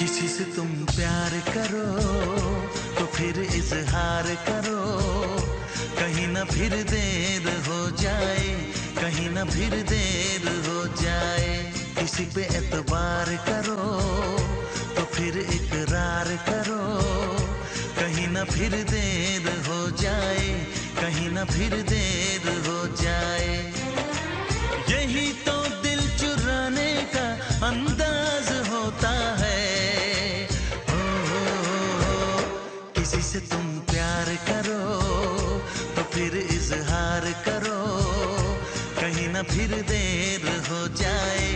किसी से तुम प्यार करो तो फिर इजहार करो, कहीं ना फिर देर हो जाए, कहीं ना फिर देर हो जाए। किसी पे एतबार करो तो फिर इकरार करो, कहीं ना फिर देर हो जाए, कहीं ना फिर देर हो जाए। यही तो दिल चुराने का अंदाज होता है। किसी से तुम प्यार करो तो फिर इजहार करो, कहीं ना फिर देर हो जाए,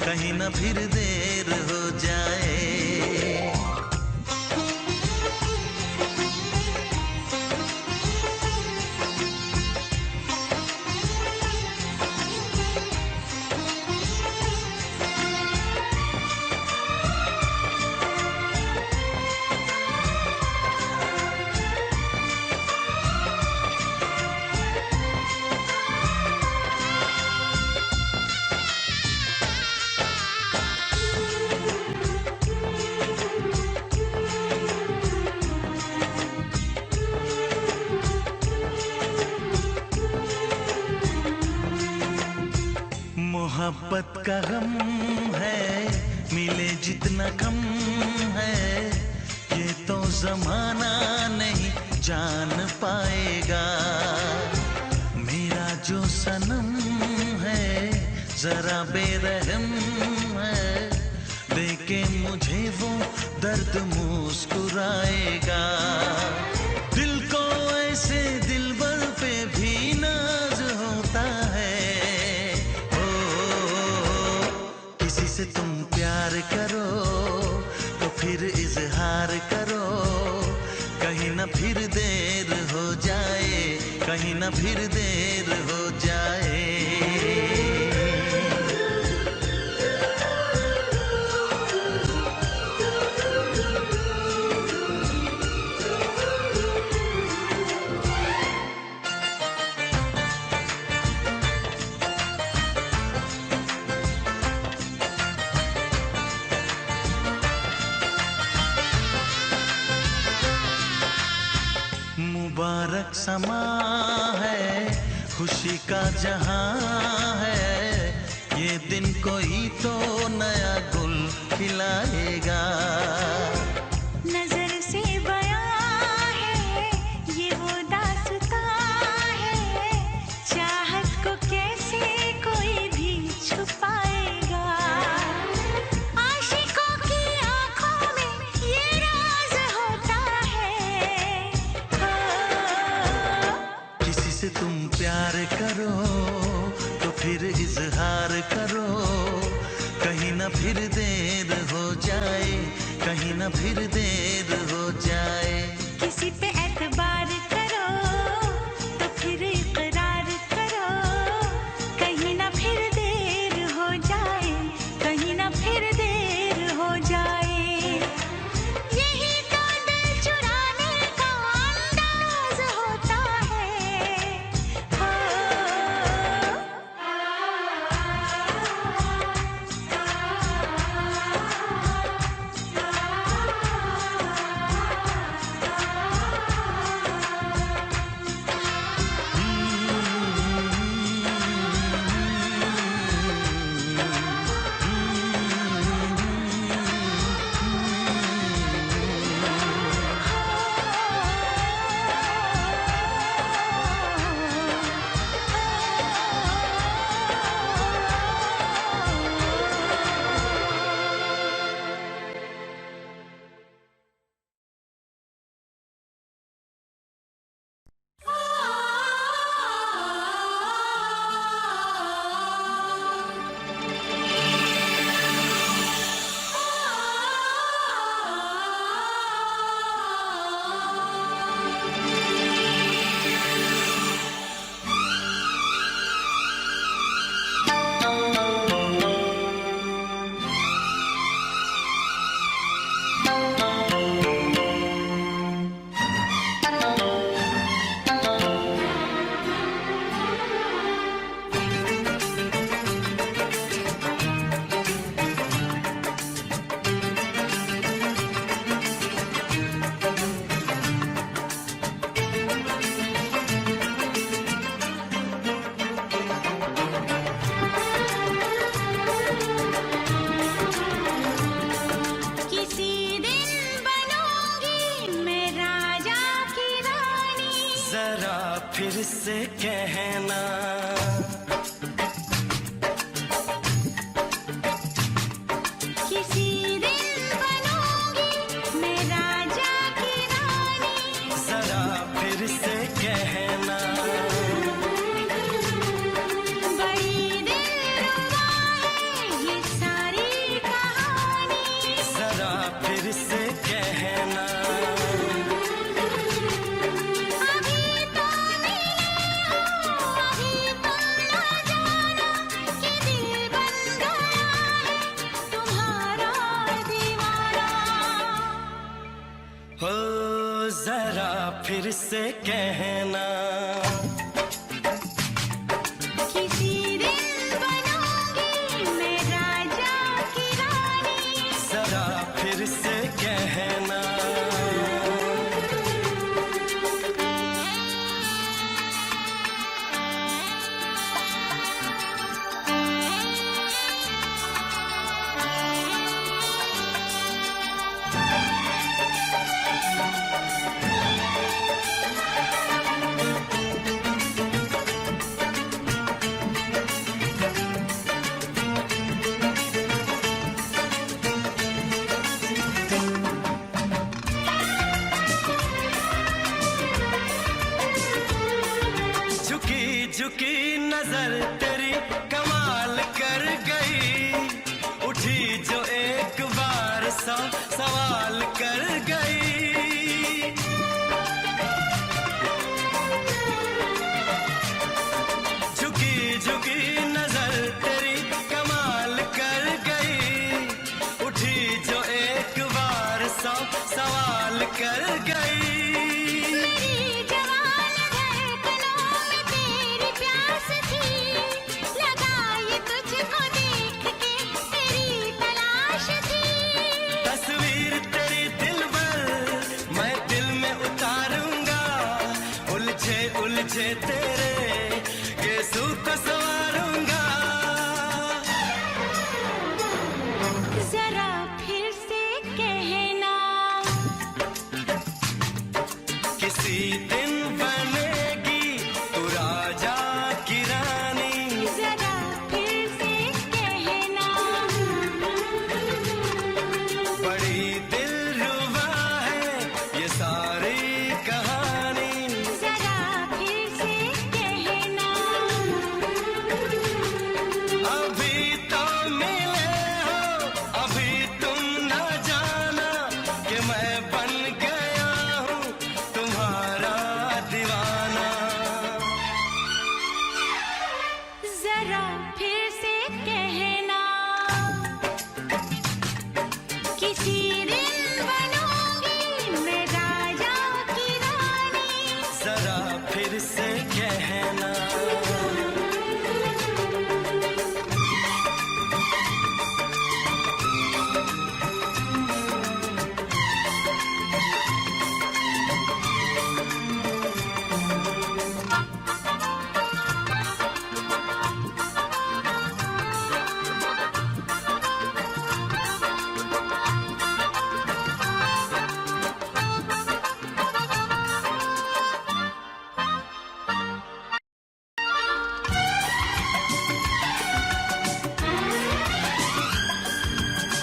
कहीं ना फिर देर हो जाए। मोहब्बत का गम है, मिले जितना कम है, ये तो जमाना नहीं जान पाएगा। मेरा जो सनम है जरा बेरहम है, देखे मुझे वो दर्द मुस्कुराएगा। दिल को ऐसे दिलबर पे भी नाज होता है। किसी से तुम प्यार करो तो फिर इजहार करो, कहीं ना फिर देर हो जाए, कहीं ना फिर देर हो जाए। मुबारक समा है, खुशी का जहां है, ये दिन कोई तो नया गुल खिलाएगा। नजर से बयां है ये वो दास्तां है, चाहत को कैसे कोई भी छुपाएगा। आशिकों की आंखों में ये राज होता है। किसी से तुम प्यार करो तो फिर इजहार करो, कहीं ना फिर देर हो जाए, कहीं ना फिर देर हो जाए। किसी पे एतबार करो तो फिर इकरार करो, कहीं ना फिर देर हो जाए, कहीं ना फिर देर हो जाए। यही तो दिल चुराने का अंदाज होता है। फिर से कहना। किसी दिन बनूंगी मैं राजा की रानी, जरा फिर से कहना। बड़ी दिलरुबा है ये सारी कहानी, जरा फिर से कहना। अभी तो मिले हो, अभी तुम ना जाना कि दिल बन गया है तुम्हारा दीवाना। हो जरा फिर से कहना। किसी दिन बनूंगी मैं राजा की रानी, जरा फिर से कहना। झुकी झुकी नजर तेरी कमाल कर गई, उठी जो एक बार सौ सवाल कर गई। झुकी झुकी नजर तेरी कमाल कर गई, उठी जो एक बार सौ सवाल कर गई। मेरी जवान धड़कनों में तेरी प्यास थी, लगाई तुझको देख के तेरी तलाश थी। तस्वीर तेरी दिल भर मैं दिल में उतारूंगा, उलझे उलझे तेरे गेसू को संवारूंगा। जरा फिर से कहना, किसी दिन बनेगी तू राजा की रानी। जरा फिर से कहना, बड़ी दिलरुबा है ये सारी कहानी। जरा फिर से कहना। अभी तो मिले हो, अभी तुम न जाना कि मैं बन गया हूँ तुम्हारा दीवाना। जरा फिर से कहना, किसी दिन बनूंगी मैं राजा की रानी, जरा फिर से कहना।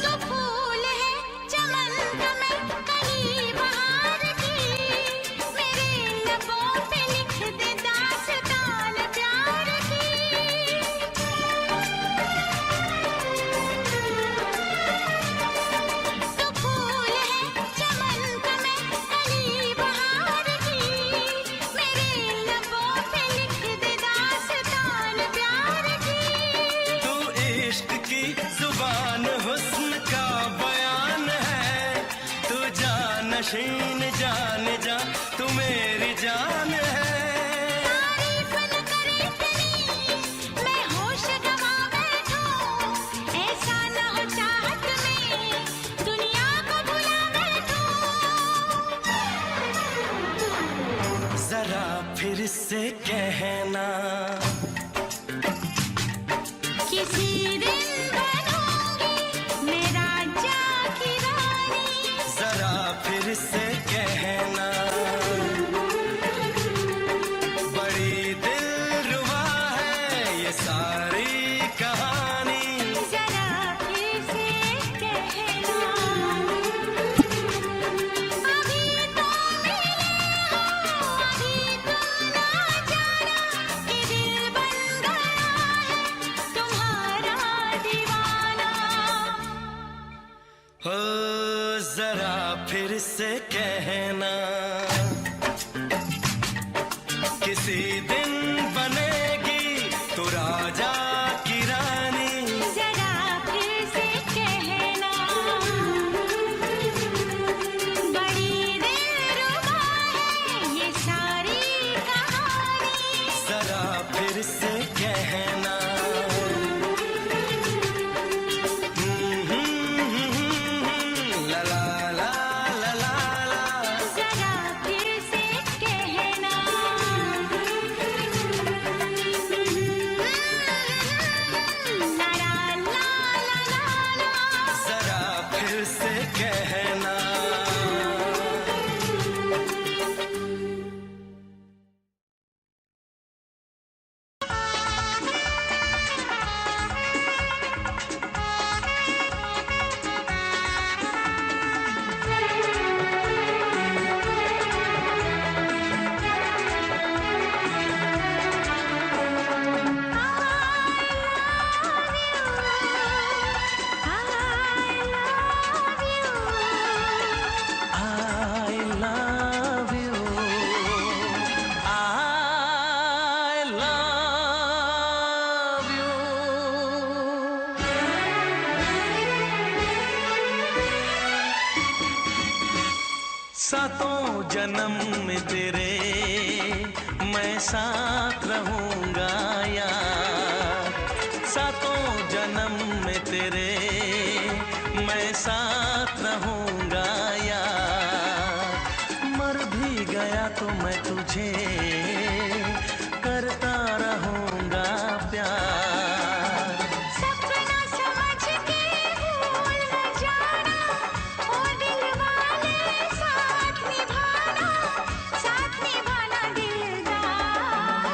तो फूल है चमन का मैं कली बहार की, मेरे लबों पे लिख दे दास्तान प्यार की। तो फूल है चमन का मैं कली बहार की, मेरे लबों पे लिख दे दास्तान प्यार की। तू इश्क की जुबान हुस्न का बयान है, तू जानशीन जान जा तू मेरी जान है। तारीफ न करे इतनी मैं होश गवा बैठूं, ऐसा न हो चाहत में दुनिया को भुला बैठूं। जरा फिर से कहना, किसी दिन बनूंगी मैं राजा की रानी, जरा फिर से कहना। हो जरा फिर से कहना, किसी दिन बनेगी तू राजा की रानी। जरा फिर से कहना, बड़ी दिलरुबा है ये सारी कहानी। जरा फिर से कहना, ला ला ला ला ला ला। जरा फिर से कहना, ला ला ला ला ला। जरा फिर से कहना। I love you. I love you. सातों जन्म में तेरे मैं साथ रहूंगा यार। सातों जन्म में तेरे मैं साथ रहूंगा यार। मर भी गया तो मैं तुझे करता रहूंगा प्यार। सपना समझ के भूल न जाना, ओ दिल वाले साथ निभाना दिलदार।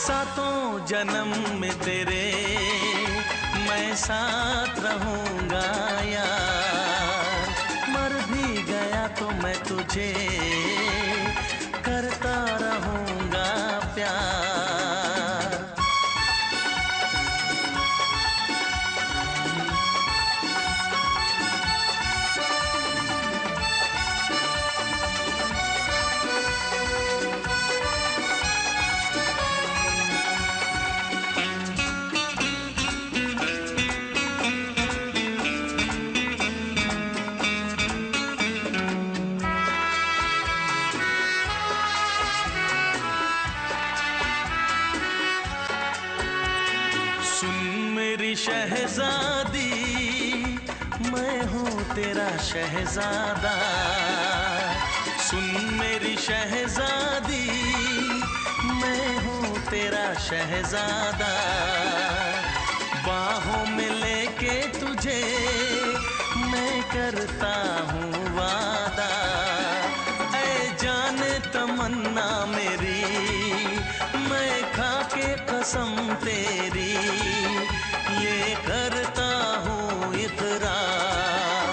सातों जन्म में तेरे मैं साथ रहूंगा यार। मर भी गया तो मैं तुझे करता रहूंगा प्यार। सुन मेरी शहजादी, मैं हूँ तेरा शहजादा। सुन मेरी शहजादी, मैं हूँ तेरा शहजादा। बाहों में लेके तुझे मैं करता हूँ वादा। ऐ जाने तमन्ना मेरी, मैं खा के कसम तेरी ये करता हूँ इकरार।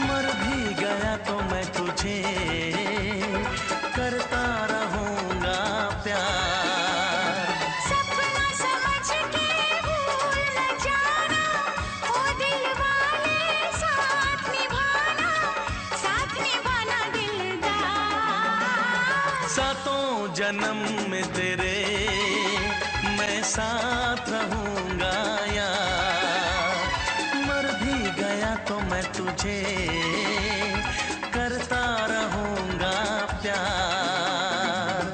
मर भी गया तो मैं तुझे करता रहूंगा प्यार। सपना समझ के भूल न जाना, ओ दिल वाले साथ निभाना दिलदार। सातों जन्म में तेरे मैं साथ रहूंगा यार। मर भी गया तो मैं तुझे करता रहूंगा प्यार।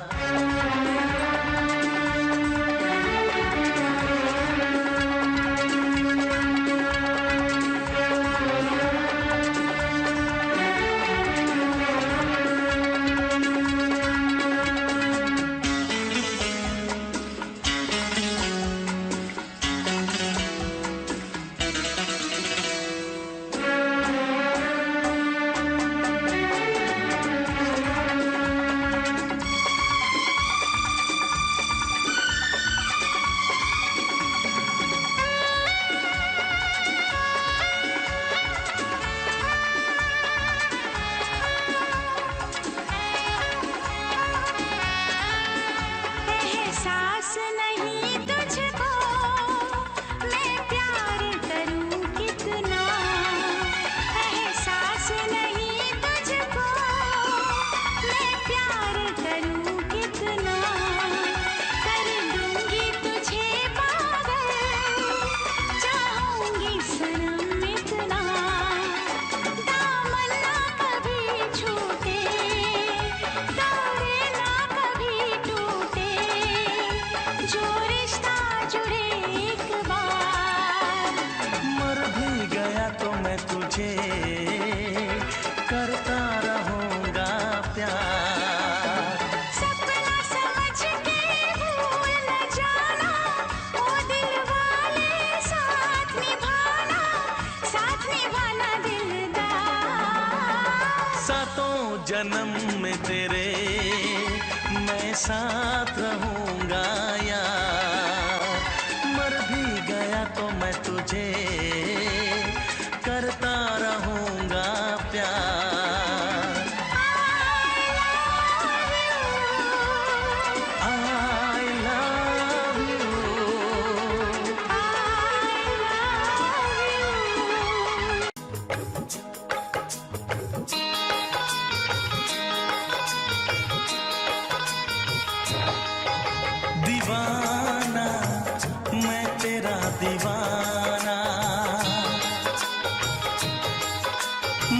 तुझे करता रहूंगा प्यार। सपना समझ के भूल न जाना, ओ दिल वाले साथ निभाना दिलदार। सातों जन्म में तेरे मैं साथ रहूंगा यार। मर भी गया तो मैं तुझे करता रहूंगा प्यार। I love you। दीवाना मैं तेरा दीवाना,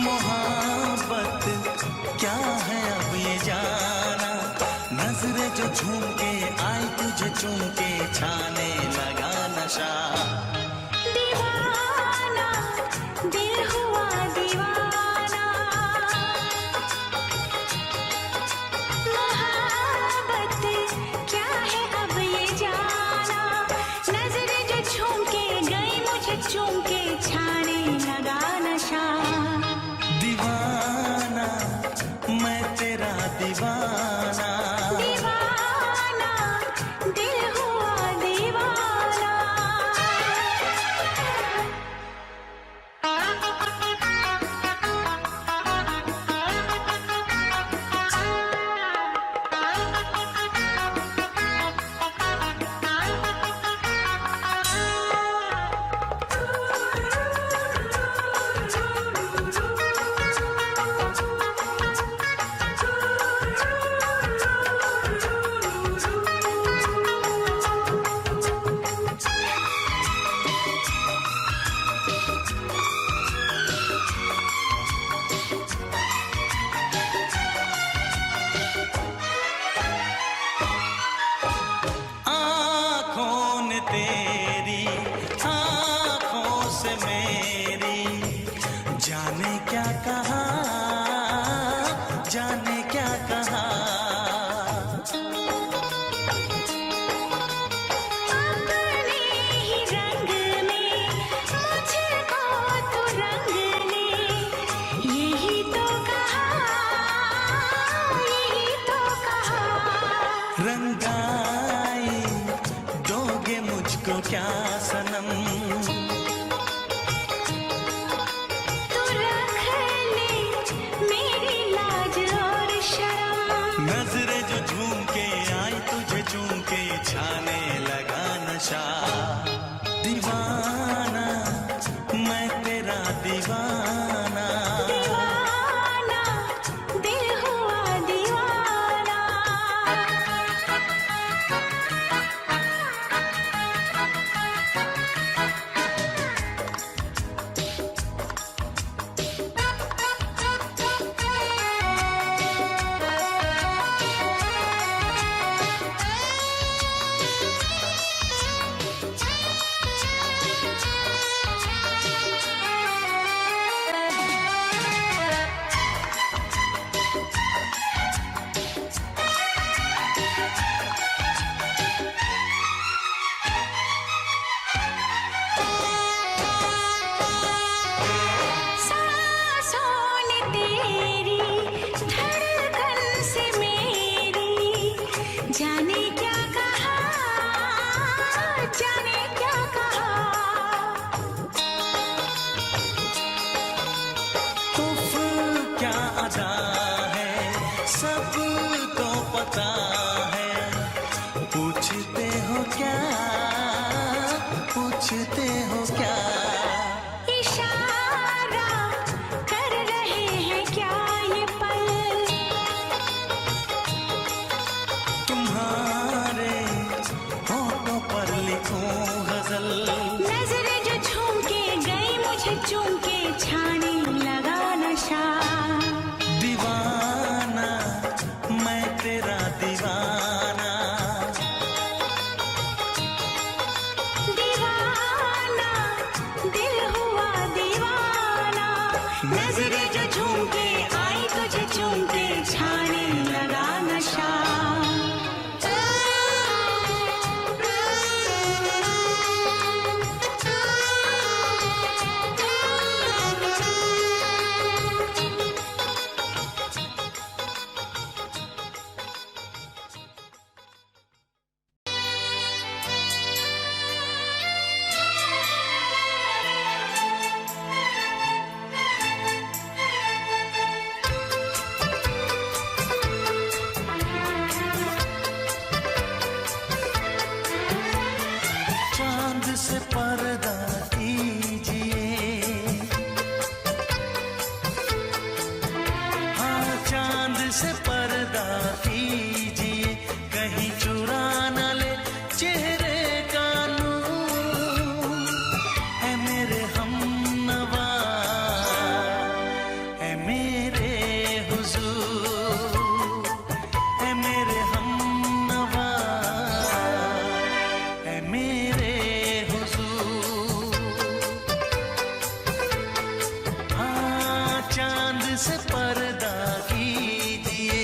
मोहब्बत क्या है अब ये जाना। नजरें जो झूम के आई तुझे चूम के छाने लगा नशा। दीवाना दिल हुआ दीवाना, मोहब्बत क्या है अब ये जाना। नजरें जो झूम के गई मुझे चूम के छाने लगा नशा। दीवाना मैं तेरा दीवाना, दीवाना दिल हुआ दीवाना। आँखों ने तेरी आँखों से मेरी जाने क्या कहा, जाने क्या कहा। अपने ही रंग में मुझको तो रंग ले, यही तो कहा, यही तो कहा। रंगाई दोगे मुझको क्या सनम, तू रख ले मेरी लाज और शर्म। नजरें जो झूम के आई तुझे चूम के छाने लगा नशा। दीवाना मैं तेरा दीवाना, दीवाना दिल हुआ दीवाना। नजरें जो झूम के आई तुझे चूम के छाने लगा नशा। से पर्दा कीजिए, हाँ चांद से पर्दा कीजिए, कहीं चुरा न ले चेहरे का नूर। है मेरे हमनवा, है मेरे हुजूर, है मेरे हमनवा, है मेरे चांद से पर्दा कीजिए।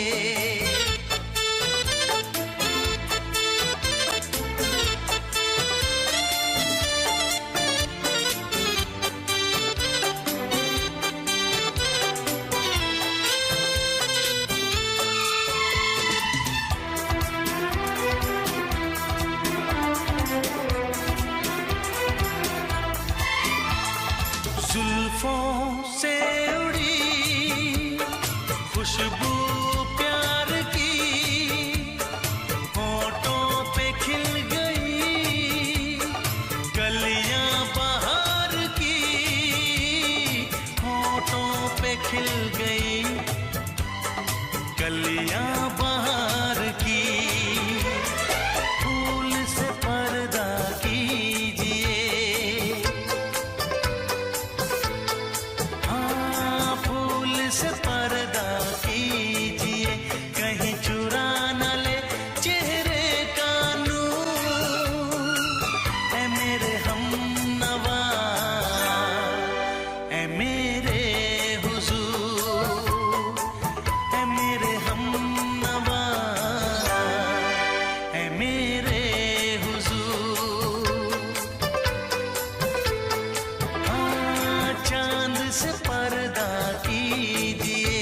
जुल्फों से खुशबू प्यार की होठों पे खिल गई, कलियां बहार की होठों पे खिल गई, कलियां बहार की। फूल से पर्दा कीजिए, हाँ फूल से पर्दा कीजिए, कहीं चुरा न ले चेहरे का नूर। है मेरे हमनवा, है मेरे हुजूर, है मेरे हमनवा, है मेरे हुजूर। हाँ चांद से पर्दा कीजिए।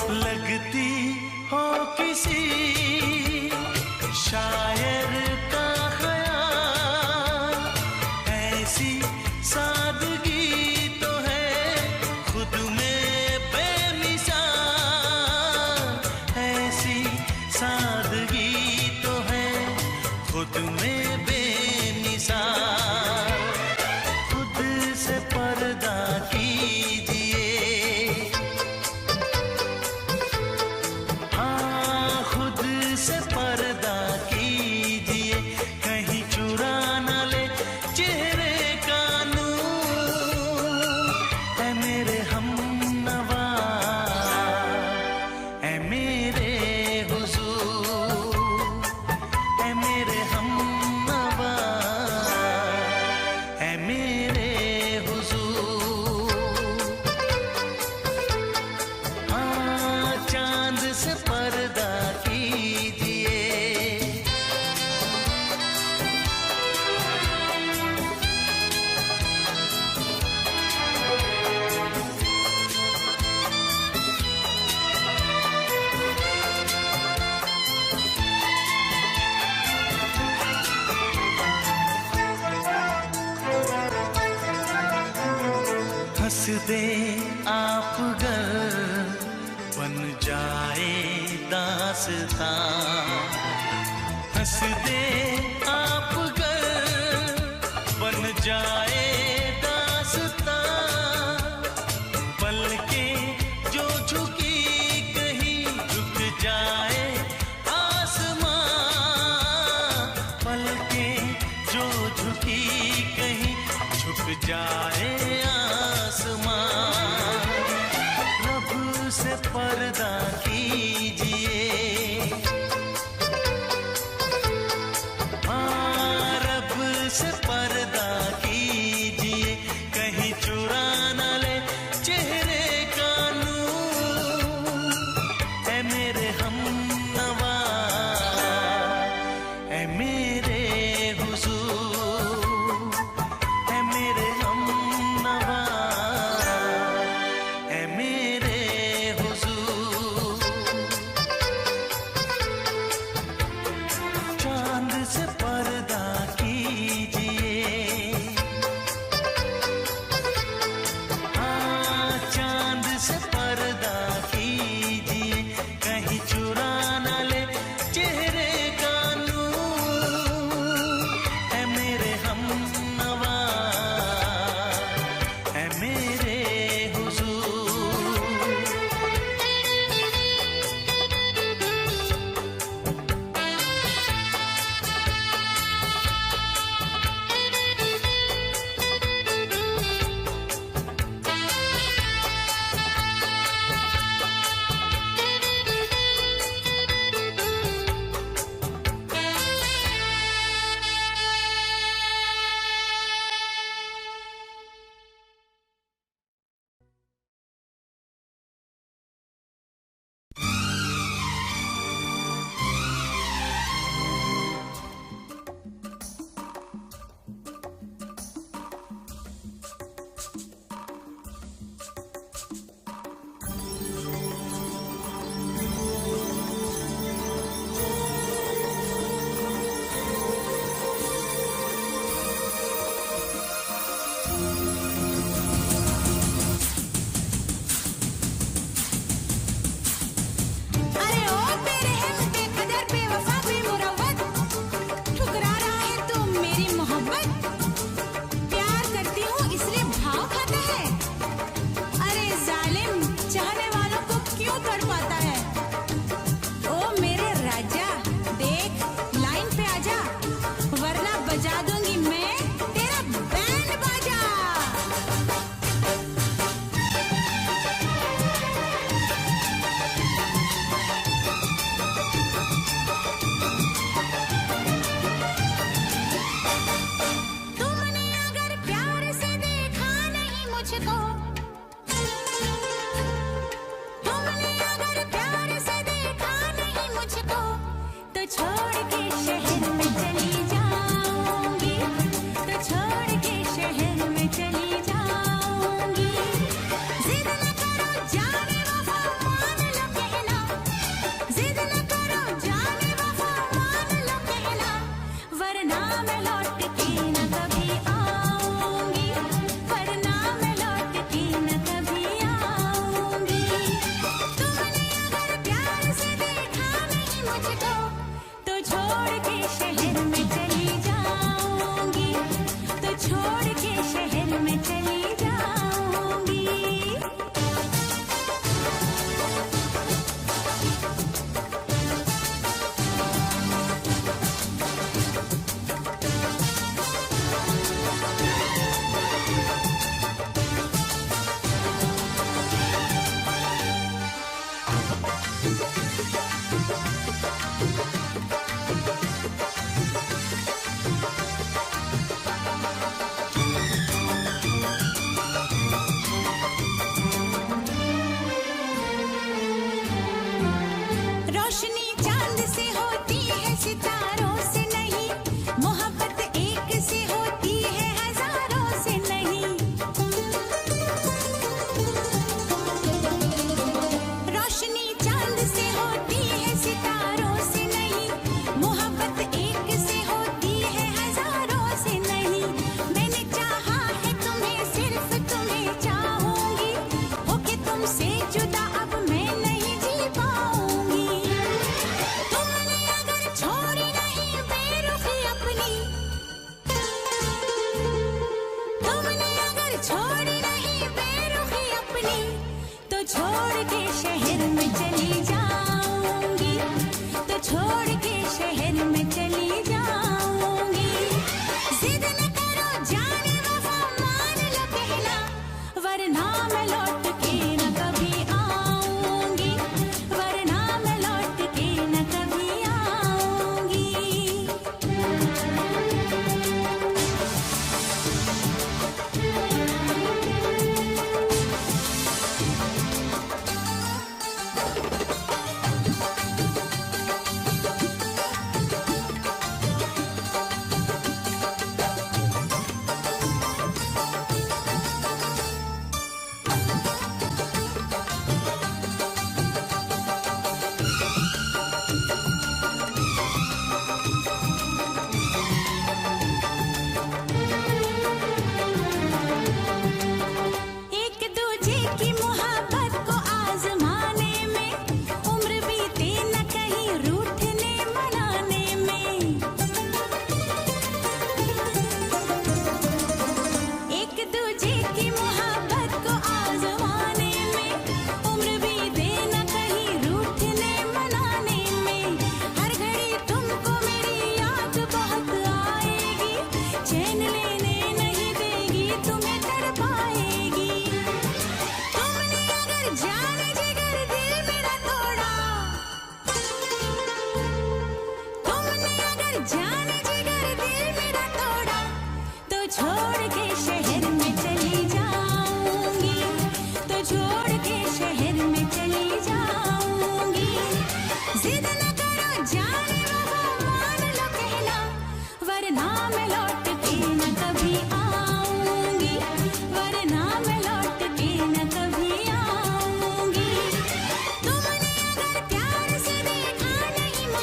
लगती हो किसी शायर का ख़याल, ऐसी सादगी तो है खुद में बेमिसाल, ऐसी सादगी तो है खुद में बेमिसाल। खुद से पर्दा कीजिए, हाँ खुद से पर्दा कीजिए, कहीं चुरा न ले चेहरे का नूर। है मेरे हमनवा, है मेरे हुजूर, है मेरे हमनवा, है मेरे हुजूर। हाँ चांद से पर्दा कीजिए। हंस दे आप गर बन जाए दास्तां, हंस दे आप गर बन जाए दास्तां। पलकें जो झुकी कहीं झुक जाए आसमां, पलकें जो झुकी कहीं झुक जाए आसमां। रब से पर्दा की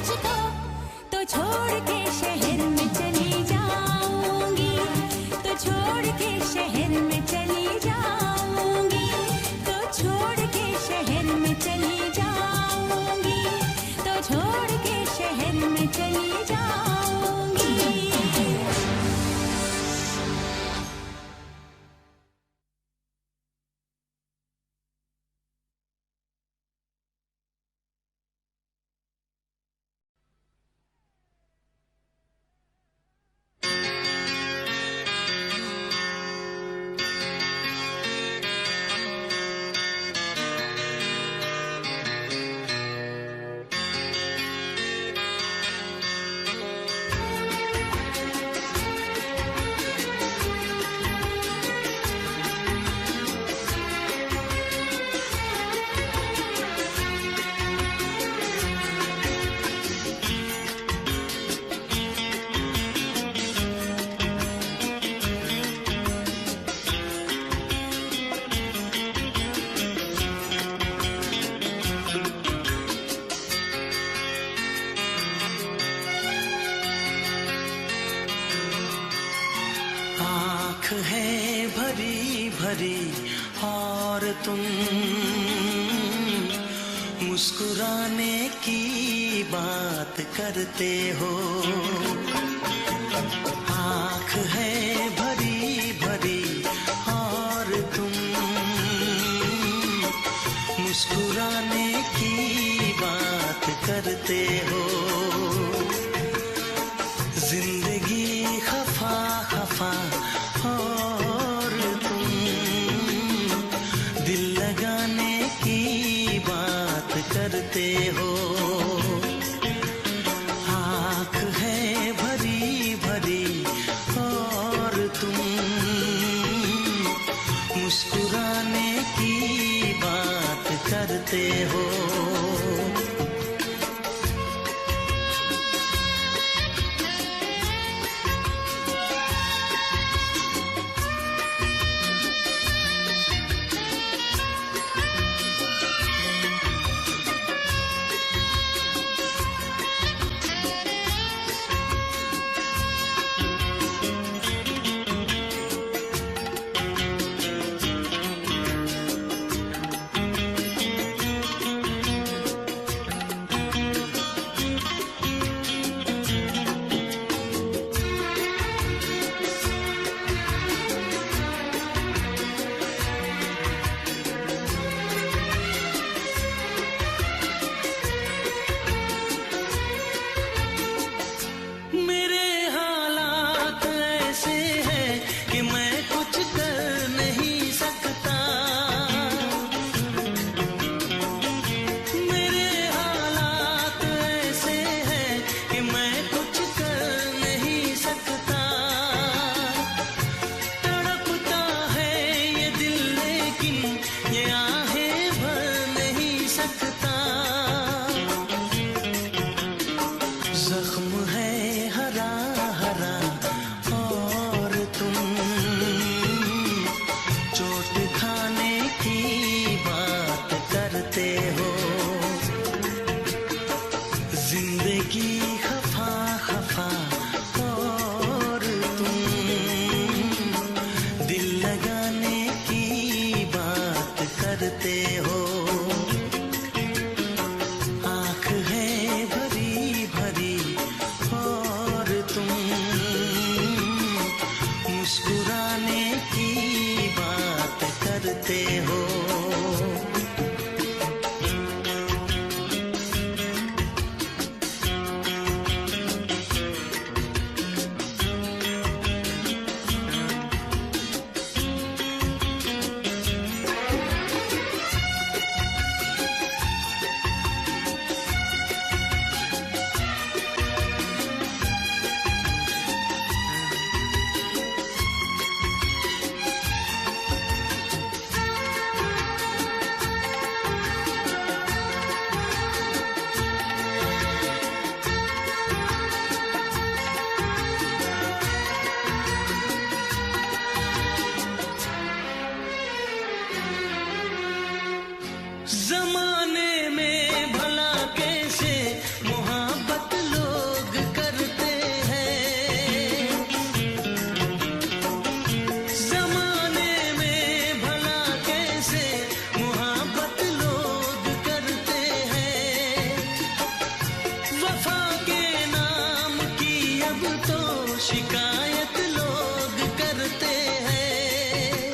मुझको तो छोड़ के शहर में चली जाऊंगी, तो छोड़ के शहर में चली जाऊंगी, तो छोड़ के शहर में चली जाऊंगी, तो छोड़ के शहर में चली जाऊंगी। आँख है भरी भरी और तुम मुस्कुराने की बात करते हो। आँख है भरी भरी और तुम मुस्कुराने की बात करते हो। जिंदगी खफा खफा और तुम दिल लगाने की बात करते हो। आँख है भरी भरी और तुम मुस्कुराने की बात करते हो। शिकायत लोग करते हैं।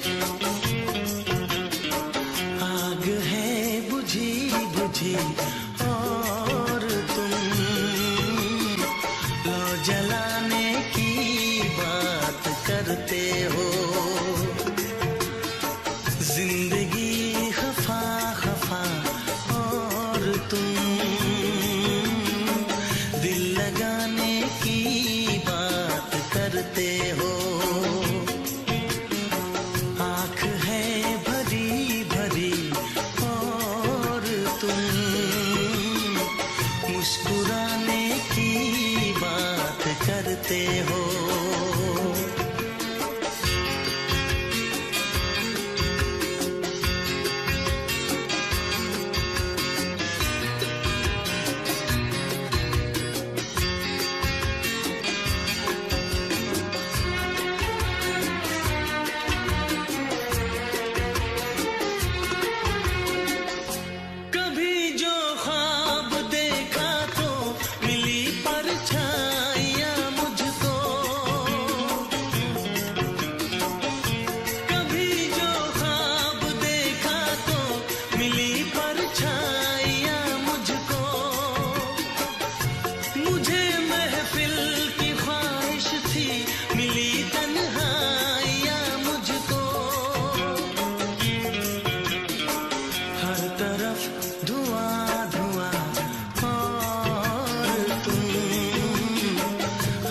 आग है बुझी बुझी और तुम लो जलाने की बात करते हो। जिंदगी खफा खफा और तुम दिल लगाने की बात करते हो। आँख है भरी भरी और तुम मुस्कुराने की बात करते हो।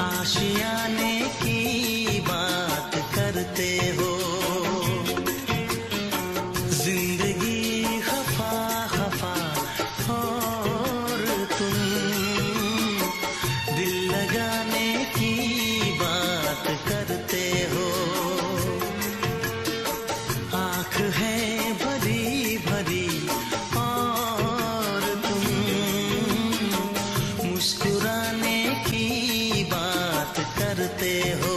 आशियाने की बात करते हो। जिंदगी खफा खफा और तुम दिल लगाने की बात करते हो। आँख है भरी भरी और तुम मुस्कुराने की बात करते हो।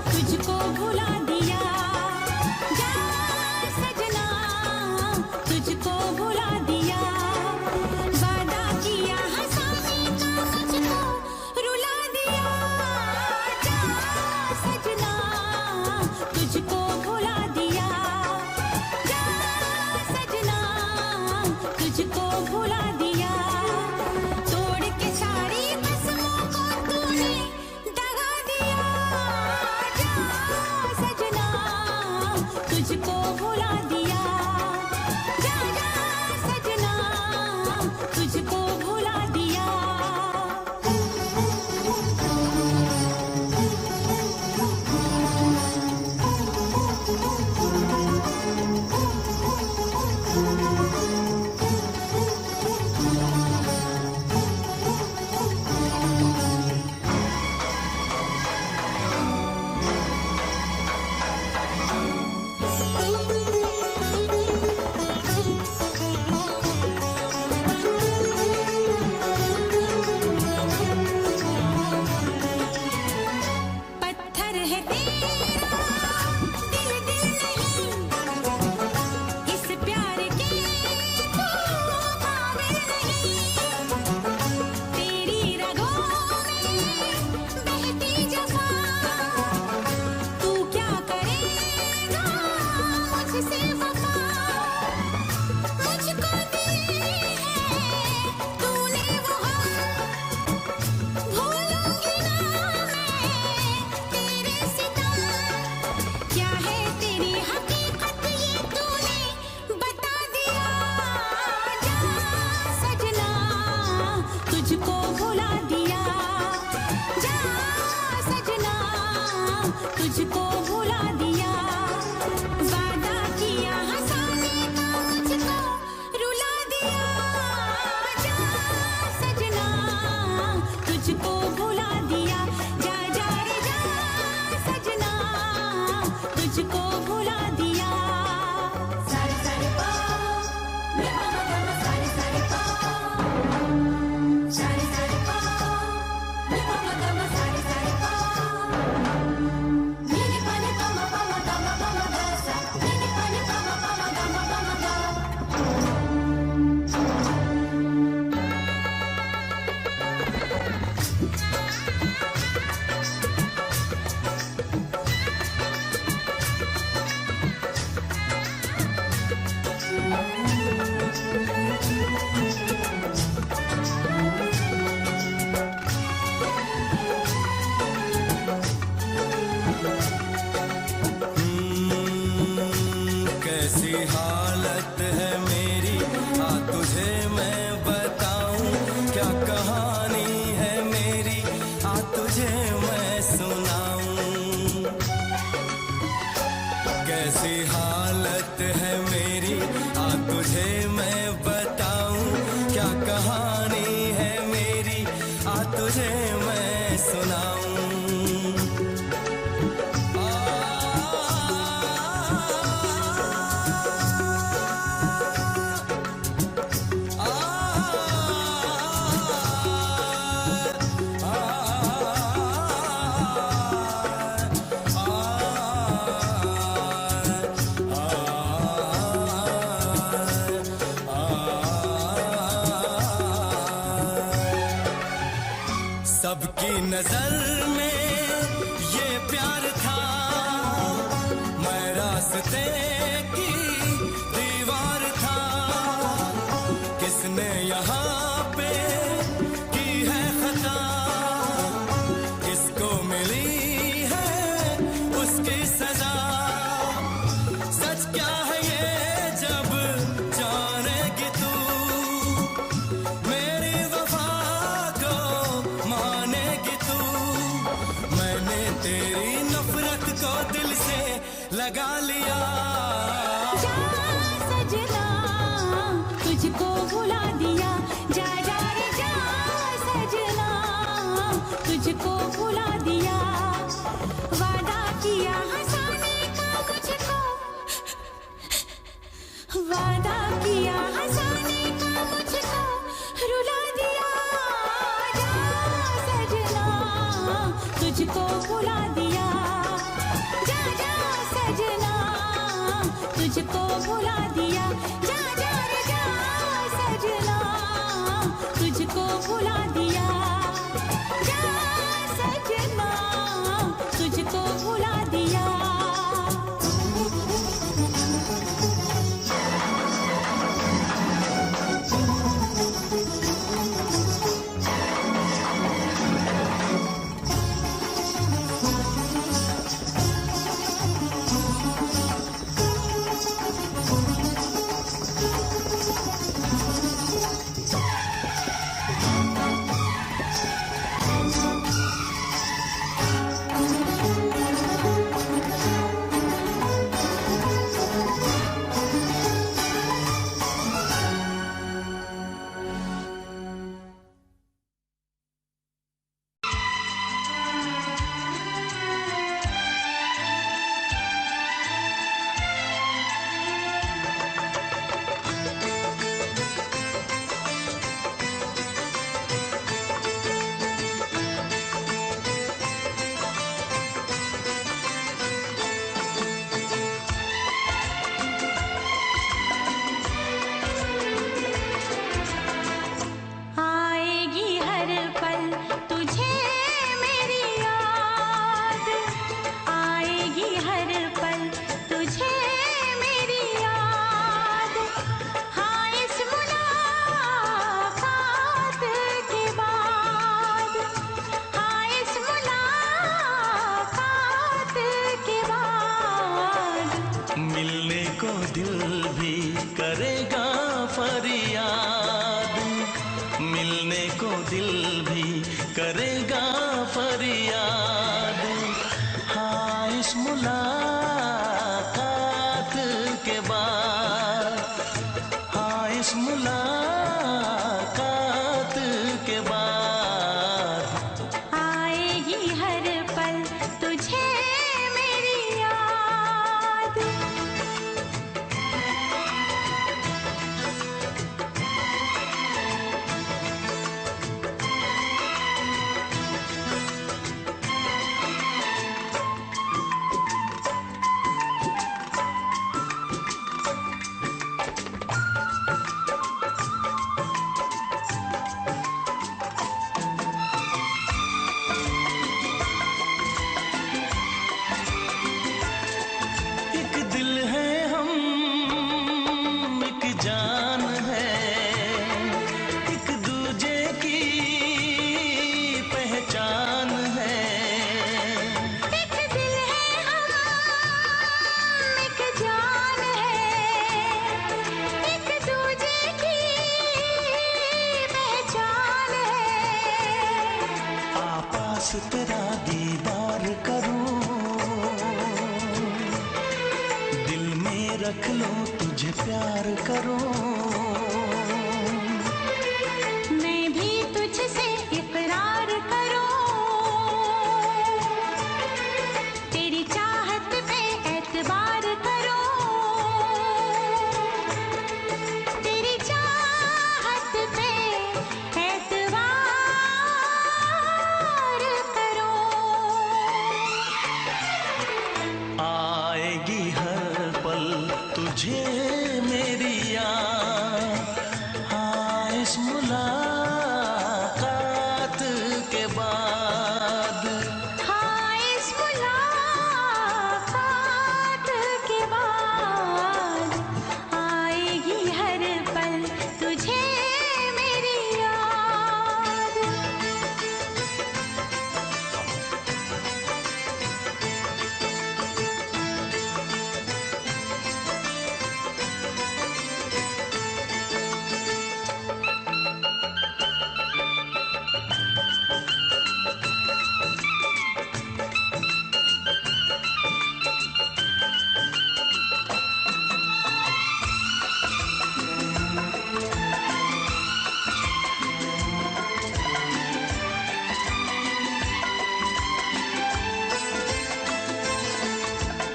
तुझको भुला दिया, जा सजना तुझको भुला दिया। वादा किया हंसाने का मुझको रुला दिया, जा सजना तुझको भुला दिया, जा सजना तुझको भुला दिया। तोड़ के सारी कसमों को तूने दगा दिया, सजना तुझको भुला दिया, जा जा सजना तुझको भुला दिया। पत्थर है तेरा दिल दिल नहीं, इस प्यार के तू काबिल नहीं। तेरी रगों में बहती जफा, तू क्या करेगा मुझसे वफा। मुझको दी है तूने वो हम, भूलूंगी ना मैं तेरे सितम। तुझको भुला दिया। सारे सारे पा रे पा मा गा मा सारे सारे पा, सारे सारे पा रे पा मा गा मा सारे सारे पा, नी नी पा नी पा मा गा मा गा सा, नी नी पा नी पा मा गा मा गा। कैसी हालत है मेरी, आ तुझे मैं बताऊं, क्या कहानी है मेरी, आ तुझे मैं सुनाऊं। कैसी हालत है मेरी, आ तुझे मैं बताऊं, क्या कहानी है मेरी, आ तुझे मैं सुनाऊं। सबकी नजर में ये प्यार था, मैं रास्ते की दीवार था। किसने यहाँ पे की है खता, किसको मिली है उसकी सजा। सच क्या है ये जब जानेगी तू, मेरी वफा को मानेगी तू। मैंने तेरी नफरत को दिल से लगा लिया। जा सजना तुझको भुला दिया, जा जा रे जा सजना तुझको भुला दिया। वादा किया हंसाने का मुझको, वादा किया हंसाने का मुझको रुला दिया। जा सजना तुझको भुला दिया, जा जा सजना रख लो, तुझे प्यार करो। मैं भी तुझसे इकरार करूं, तेरी चाहत पे एतबार करूं, तेरी चाहत पे एतबार करूं। आएगी हर पल तुझे मेरी याद, हाँ इस मुलाकात के बाद। हाँ इस मुलाकात के बाद आएगी हर पल तुझे मेरी याद।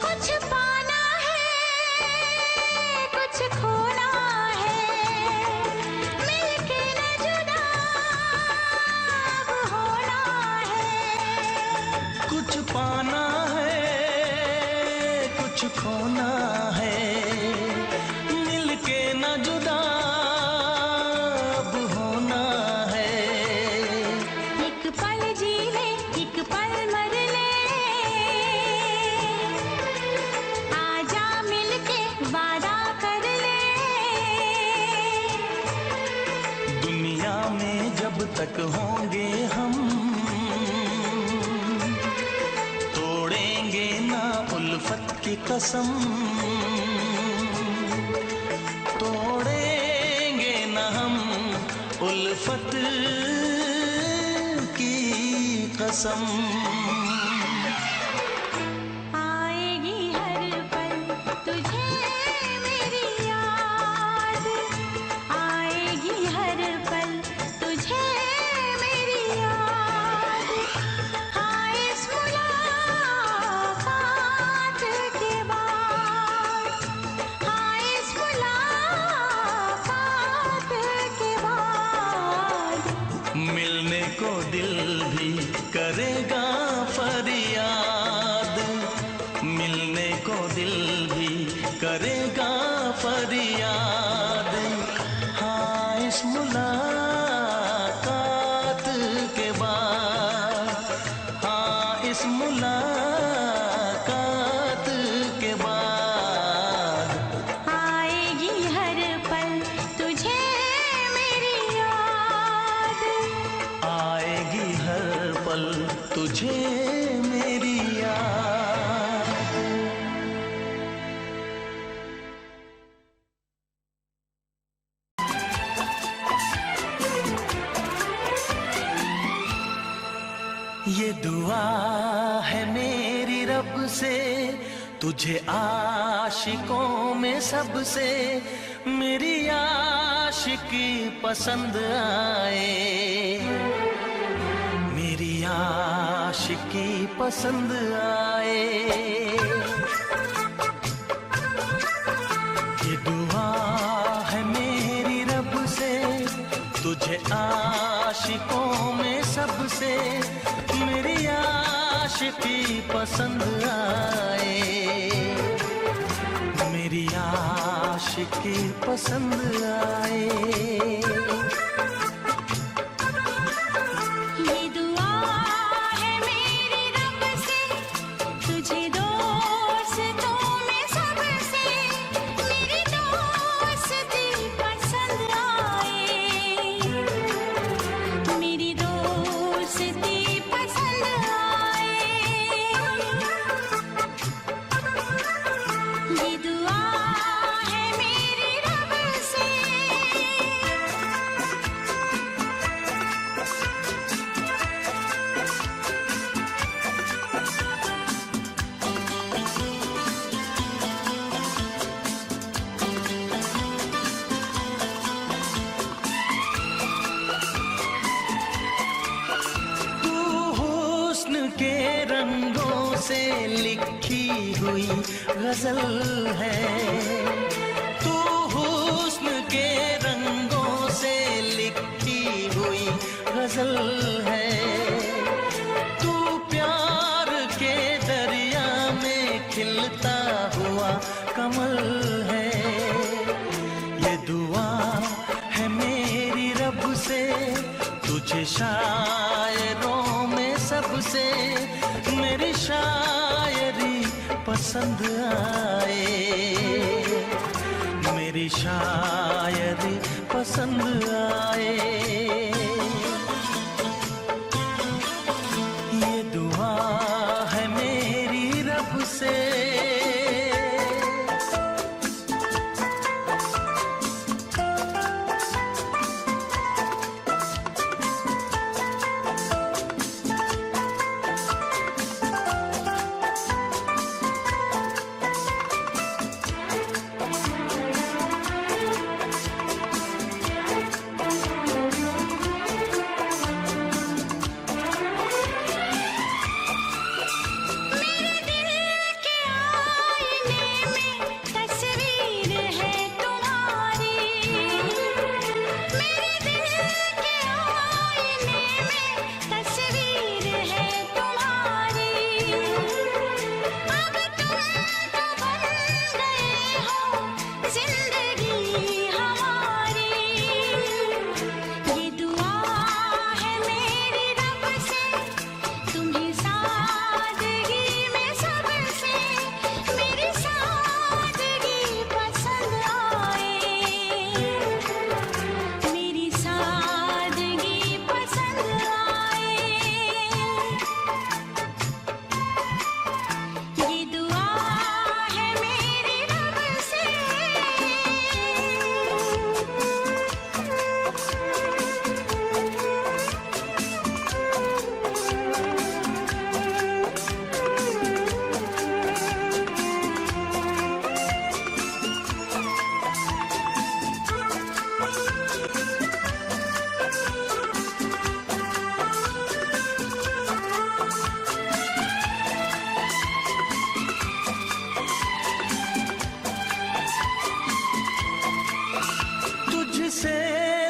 कुछ पाना है, कुछ खोना है, मिलके न जुदा अब होना है। कुछ पाना है, कुछ खोना है, मिलके न जुदा अब होना है। एक पल जी ले, एक पल मर ले, आजा मिलके वादा कर ले। दुनिया में जब तक होंगे हम, तोड़ेंगे ना उल्फत की कसम, तोड़ेंगे ना हम उल्फत की कसम। आएगी हर पल तुझे मेरी याद, आएगी हर पल तुझे मेरी याद। हाँ इस मुलाकात के बाद, हाँ इस मुलाकात के बाद मिलने को दिल भी करेगा फरियाद, मिलने को दिल भी करेगा फरियाद। हाँ इस मुलाकात के बाद, हाँ इस मुलाकात के बाद आएगी हर पल तुझे मेरी याद। आएगी हर पल तुझे मेरी याद। ये दुआ है मेरी रब से, तुझे आशिकों में सबसे मेरी आशिकी पसंद आए, मेरी आशिकी पसंद आए। ये दुआ है मेरी रब से, तुझे आशिकों में सबसे मेरी आशिकी पसंद आए, मेरी आशिकी पसंद आए। ये दुआ है मेरी रब से, तुझे दोस्तों में सबसे मेरी दोस्ती पसंद आए, मेरी दोस्ती पसंद आए। ये दुआ है मेरी रब से। से लिखी हुई गजल है। तू हुस्न के रंगों से लिखी हुई गजल है। तू प्यार के दरिया में खिलता हुआ कमल है। ये दुआ है मेरी रब से, तुझे शायरों में सबसे मेरी शायरी पसंद आए। मेरी शायरी पसंद आए। ये दुआ है मेरी रब से।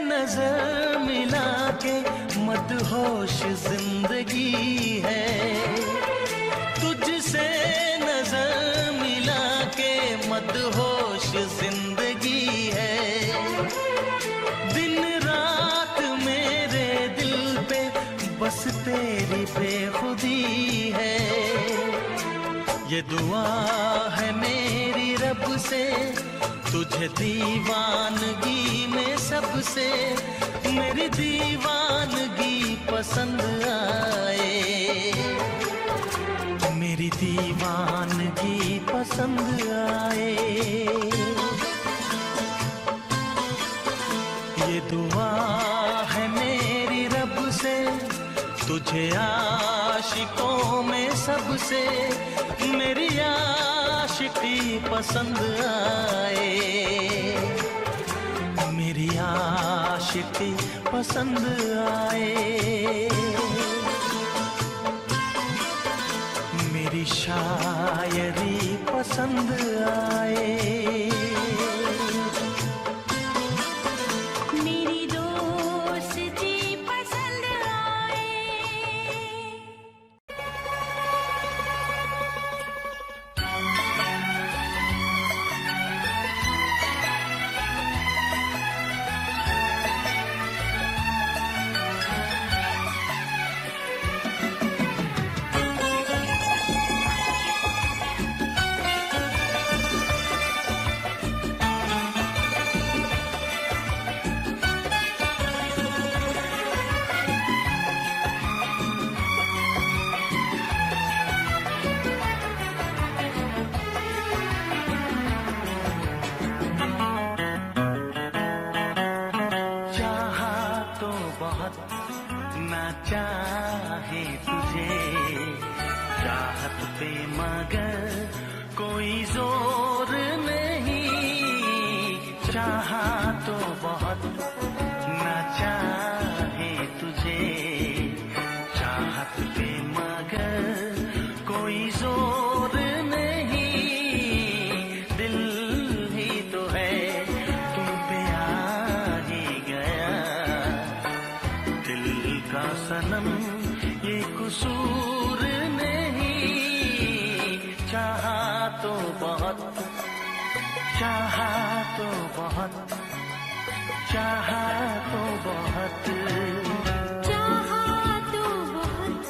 नजर मिला के मदहोश जिंदगी है। तुझसे नजर मिला के मदहोश जिंदगी है। दिन रात मेरे दिल पे बस तेरी बेखुदी है। ये दुआ है मेरी रब से, तुझे दीवानगी में सबसे मेरी दीवानगी पसंद आए। मेरी दीवानगी पसंद आए। ये दुआ है मेरी रब से, तुझे आशिकों में सबसे मेरी आशिकी पसंद आए। मेरी आशिकी पसंद आए। मेरी शायरी पसंद आए। कोई जोर तो बहुत, चाहा तो बहुत, चाहा तो बहुत, चाहा तो बहुत,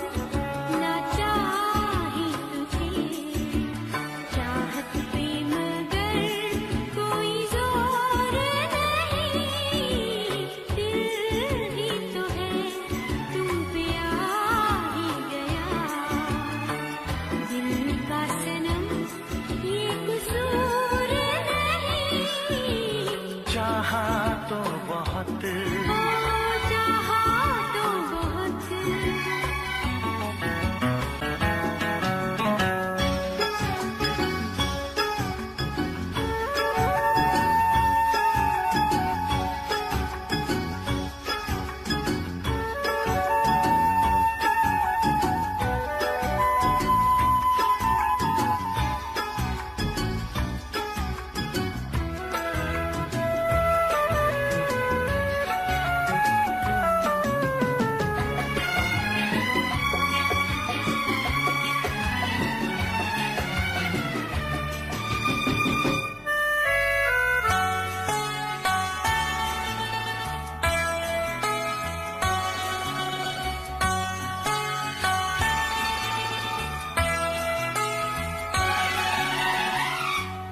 ना चाही तुझे, चाहत पे मगर कोई जोर नहीं, दिल ही तो है तुम पे आ ही गया, दिल का सनम ये कसूर नहीं, चाहा तो बहुत, ओ चाहा तो बहुत।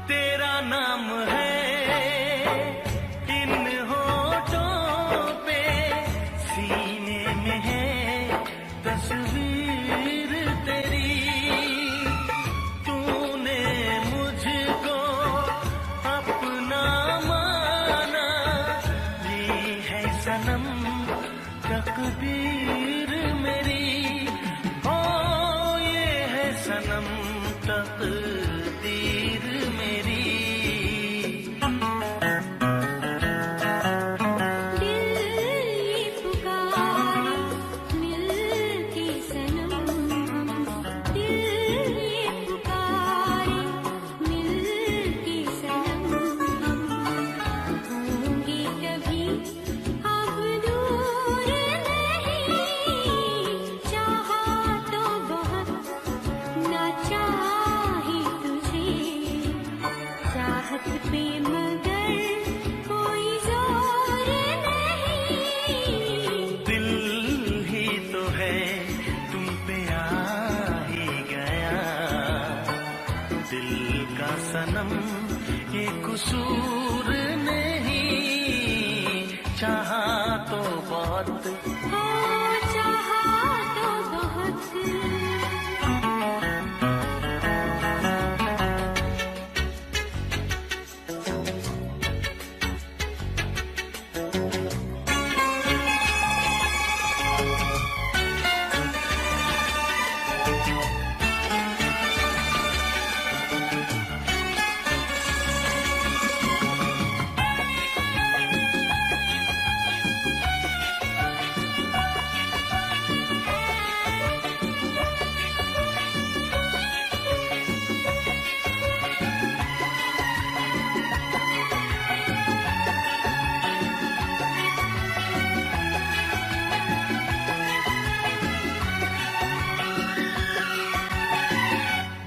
तेरा नाम है इन होठों पे, सीने में है तस्वीर तेरी, तूने मुझको अपना माना, ये है सनम तकदीर मेरी, ओ ये है सनम तकदीर मेरी। दिल ये पुकारे मिलके सनम हम, दिल ये पुकारे मिलके सनम हम, होंगे कभी अब दूर नहीं, चाहा तो बहुत, ना चाही तुझे, चाहत पे मगर कोई जोर नहीं, दिल ही तो है तुम पे आ ही गया, दिल का सनम ये कसूर नहीं, चाहा तो बहुत, ओ चाहा तो बहुत।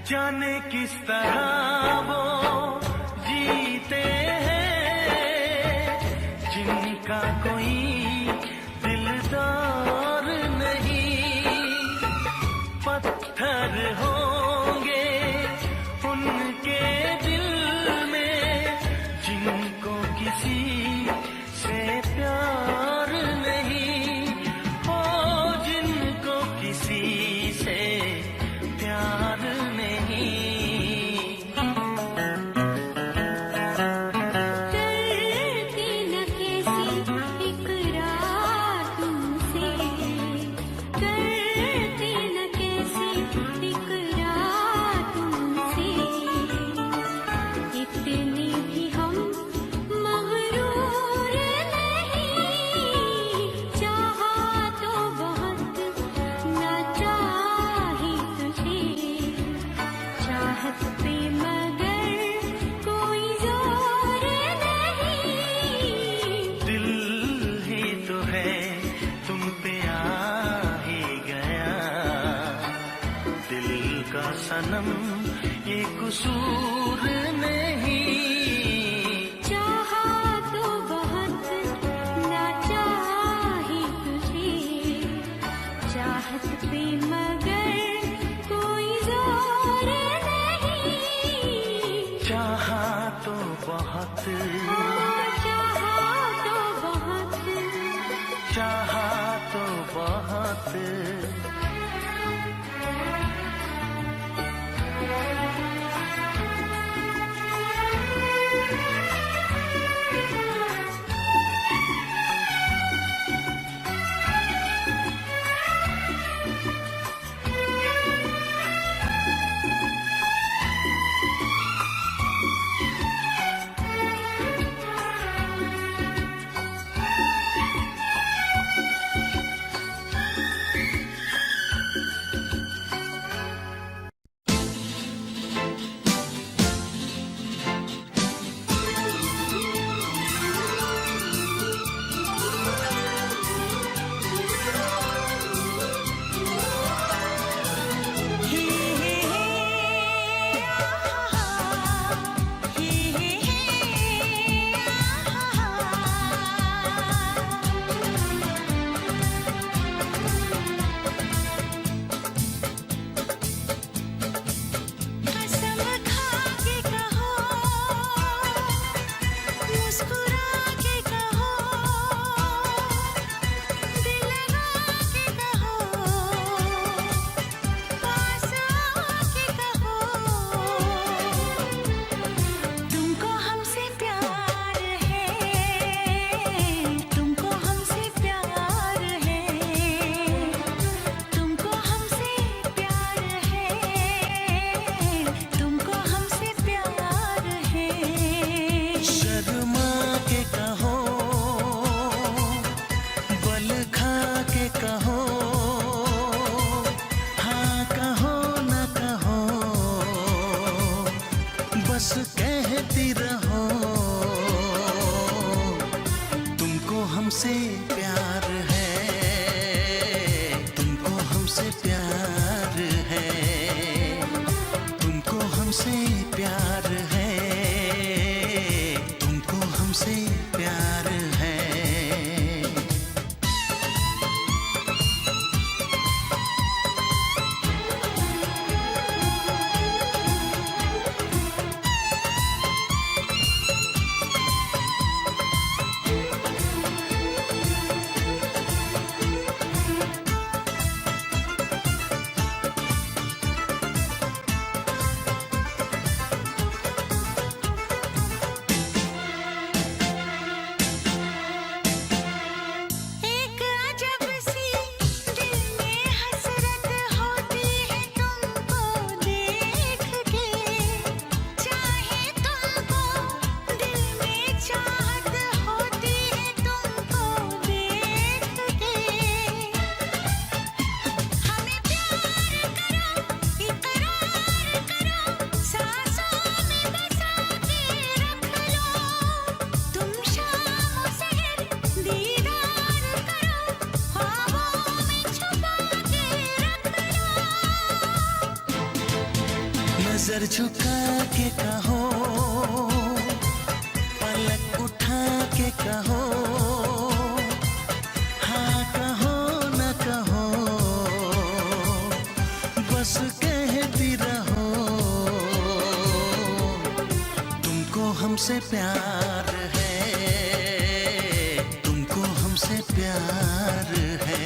जाने किस तरह वो जीते हैं जिनका कोई दिलदार नहीं, पत्थर होंगे उनके दिल में जिनको किसी से प्यार नहीं, ओ जिनको किसी से प्यार नहीं। करती न कैसी इकरार तुमसे, करती न कैसी इकरार तुमसे, इतने भी हम मगरूर नहीं, चाहा तो बहुत, ना चाही तुझे, चाहत पे मगर कोई जोर नहीं, दिल ही तो है तुम पे आ ही गया, दिल का सनम ये कसूर नहीं। चाहा तो बहुत ना चाही तुझे, चाहत पे मगर कोई जोर नहीं। चाहा तो बहुत, चाहा तो बहुत, चाहा तो बहुत। कसम खा के कहो, मुस्कुरा के कहो, दिल लगा के कहो, पास आके कहो, तुमको हमसे प्यार है, तुमको हमसे प्यार है, तुमको हमसे प्यार है, तुमको हमसे प्यार है। शर्मा के कहो, बल खा के कहो, हाँ कहो न कहो, बस कहती रहो, तुमको हमसे प्यार है, तुमको हमसे प्यार है, तुमको हमसे प्यार है, तुमको हमसे प्यार है। एक अजब सी दिल में हसरत होती है तुमको देख के, चाहे तुमको दिल में चाहत होती है तुमको देख के। हमें प्यार करो, इकरार करो, सांसों में बसा के रख लो, तुम शाम सहर दीदार करो, ख्वाबों में छुपा के रख लो। नजर झुका के कहो, पलक उठा के कहो, हाँ कहो न कहो, बस कहती रहो, तुमको हमसे प्यार है, तुमको हमसे प्यार है,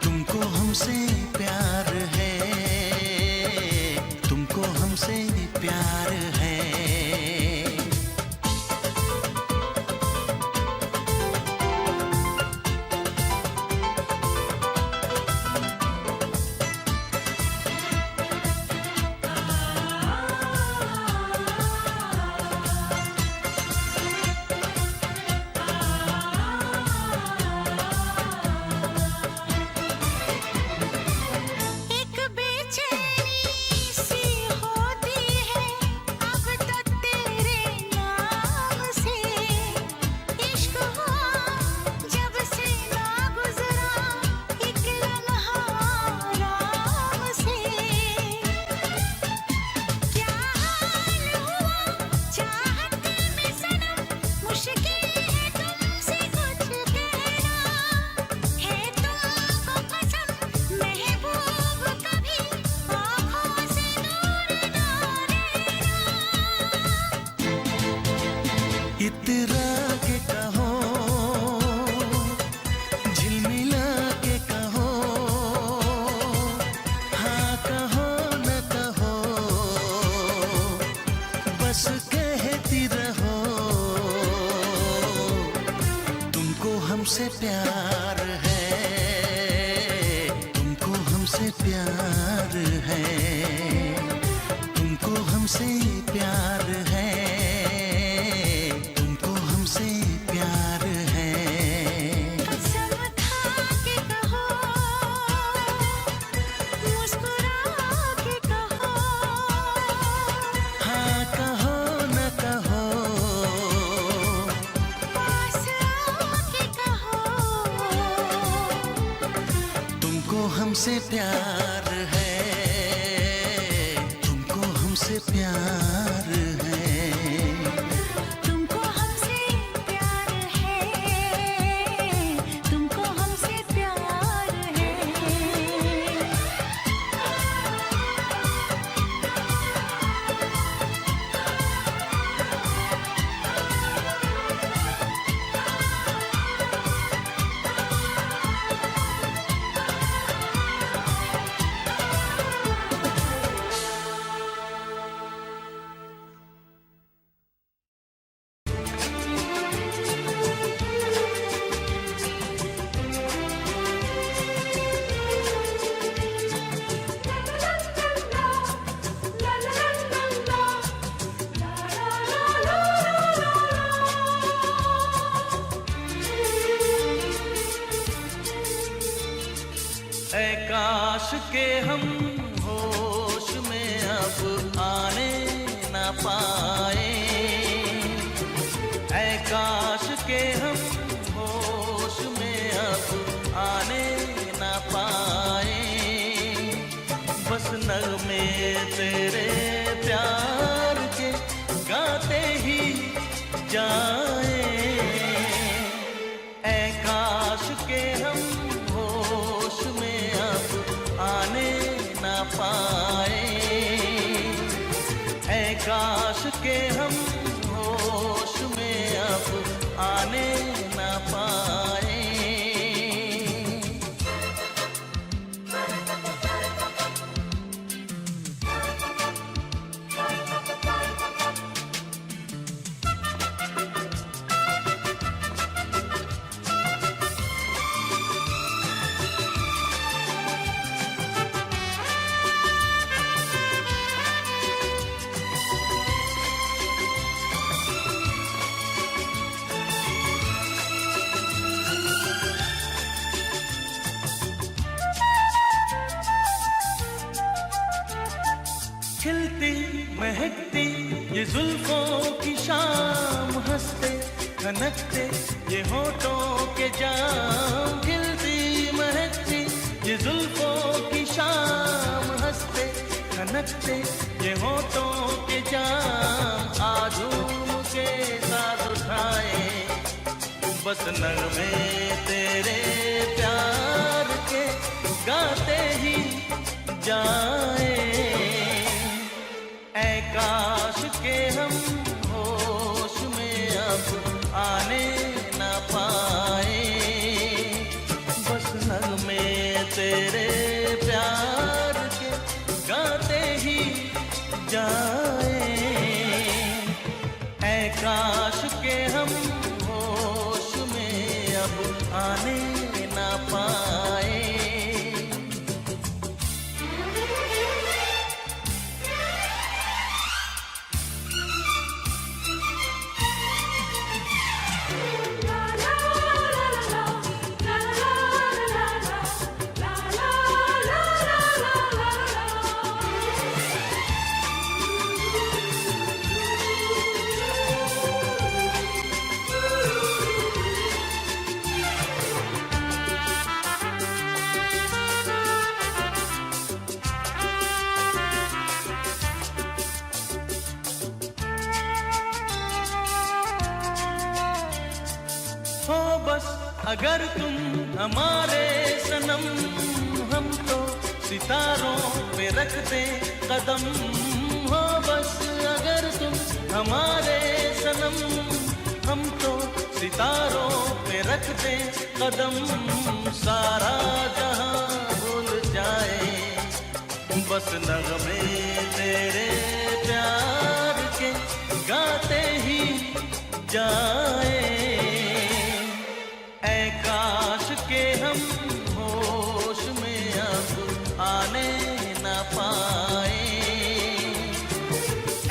तुमको हमसे प्यार है, तुमको हमसे प्यार है। एक बेचैनी सी होती है बस कहती रहो तुमको हमसे प्यार है, तुमको हमसे प्यार है, तुमको हमसे प्यार है, तुमको हमसे प्यार है। कसम खा के कहो, मुस्कुरा के कहो, हाँ कहो न कहो, पास आके कहो, तुमको हमसे प्यार है, तुमको हमसे प्यार है। तुमको हमसे प्यार है, तुमको हमसे प्यार है। ऐ काश के हम होश में अब आने न पाए, ऐ काश के हम होश में अब आने न पाए, बस नगमे तेरे प्यार के गाते ही जाए, ऐ काश के हम होश में अब आने न पाए, ऐ काश के हम होश में अब आने न पाए। खिलती महकती ये जुल्फों की शाम, हंसते खनकते ये होठों के जाम, खिलती महकती ये जुल्फों की शाम, हंसते खनकते ये होठों के जाम, आजूम के साथ उठाए बस नगमे तेरे प्यार के गाते ही जाए, ऐ काश के हम होश में अब आने न पाए, बस नगमे तेरे प्यार के गाते ही जाए, ऐ काश के हम होश में अब आने न पाए। हो बस अगर तुम हमारे सनम, हम तो सितारों पे रख दे कदम, हो बस अगर तुम हमारे सनम, हम तो सितारों पे रख दे कदम, सारा जहां भूल जाए बस नगमे तेरे प्यार के जाए। ऐ काश के हम होश में अब आने न पाए,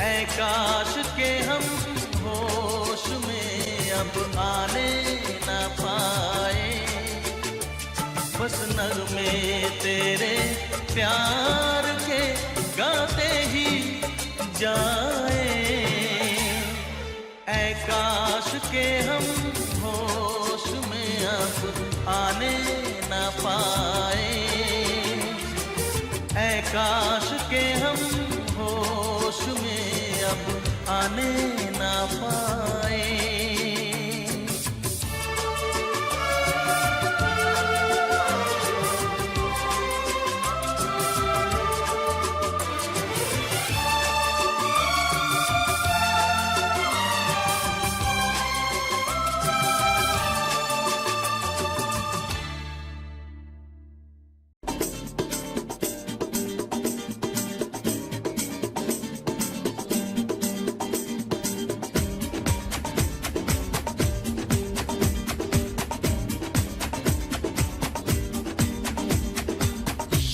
ऐ काश के हम होश में अब आने न पाए। बस नगमे तेरे प्यार के गाते ही जाए। ऐ काश के हम होश में अब आने न पाए, ऐ काश के हम होश में अब आने न पाए।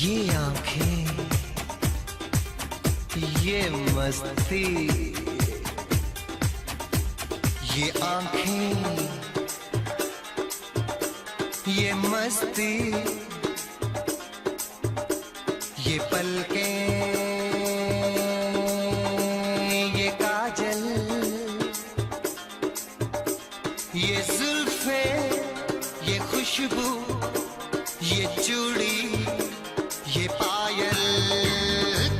ये आंखें, ये मस्ती, ये आंखें, ये मस्ती, ये पलकें, ये काजल, ये जुल्फे, ये खुशबू, ये चूड़ी, ये पायल,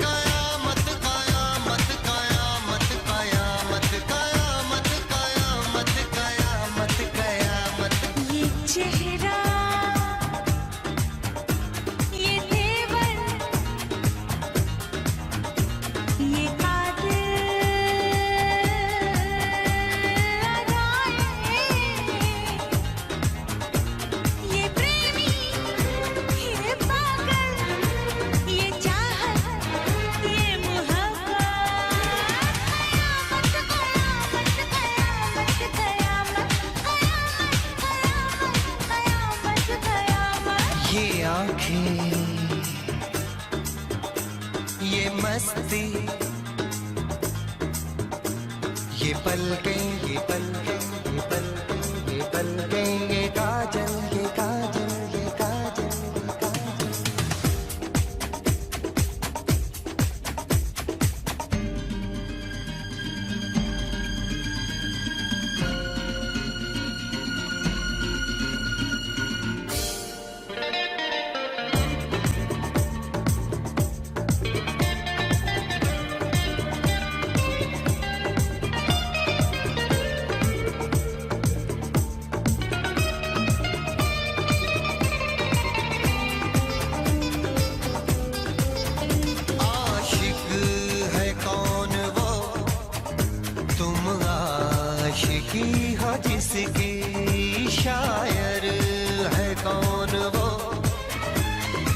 कयामत कयामत कयामत कयामत कयामत कयामत कयामत कयामत। ये चेहरा, ये तेवर, ये कातिल अदाएं, ये प्रेमी, ये पागल, ये चाहत, ये मोहब्बत, कयामत कयामत कयामत कयामत कयामत। ये आंखें, ये मस्ती, ये पलकें, ये पलकें, ये पलकें, ये पलकें, ये काजल, ये काजल, ये काजल, ये काजल। आशिक है कौन वो, तुम आशिकी हो जिसकी, शायर है कौन वो,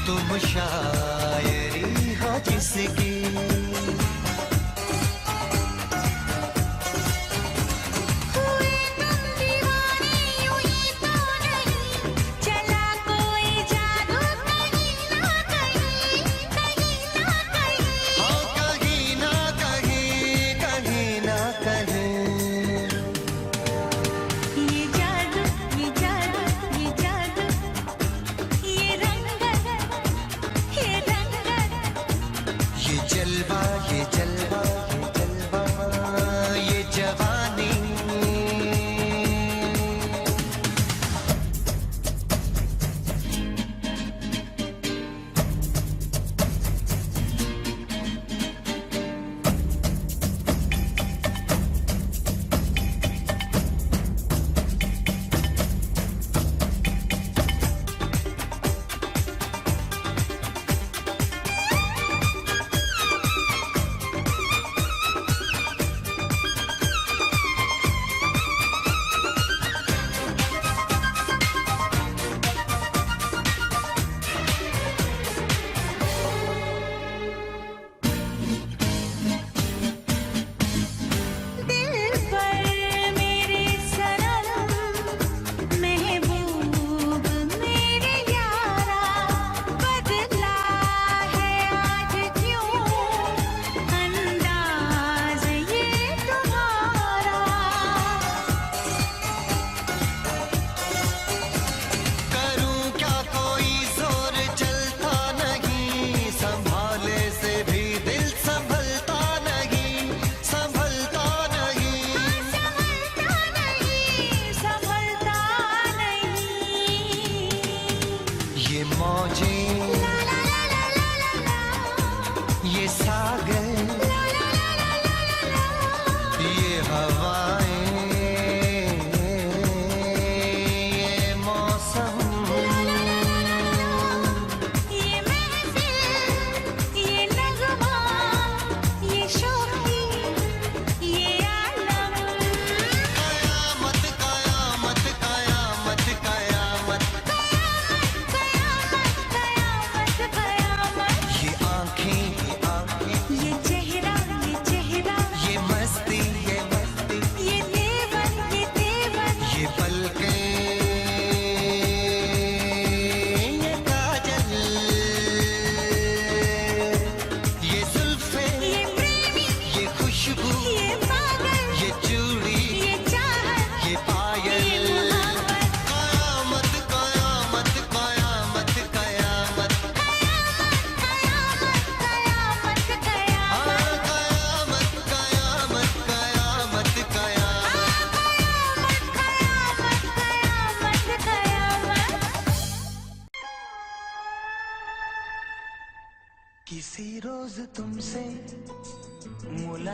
तुम शायरी हो जिसकी। हुए तुम दीवाने यूं ही तो नहीं, चला कोई जादू कहीं ना कहीं, कहीं ना कहीं। हाँ कहीं ना कहीं, कहीं ना कहीं। ये जादू, ये जादू, ये जादू, ये रंगत, ये रंगत, ये जलवा,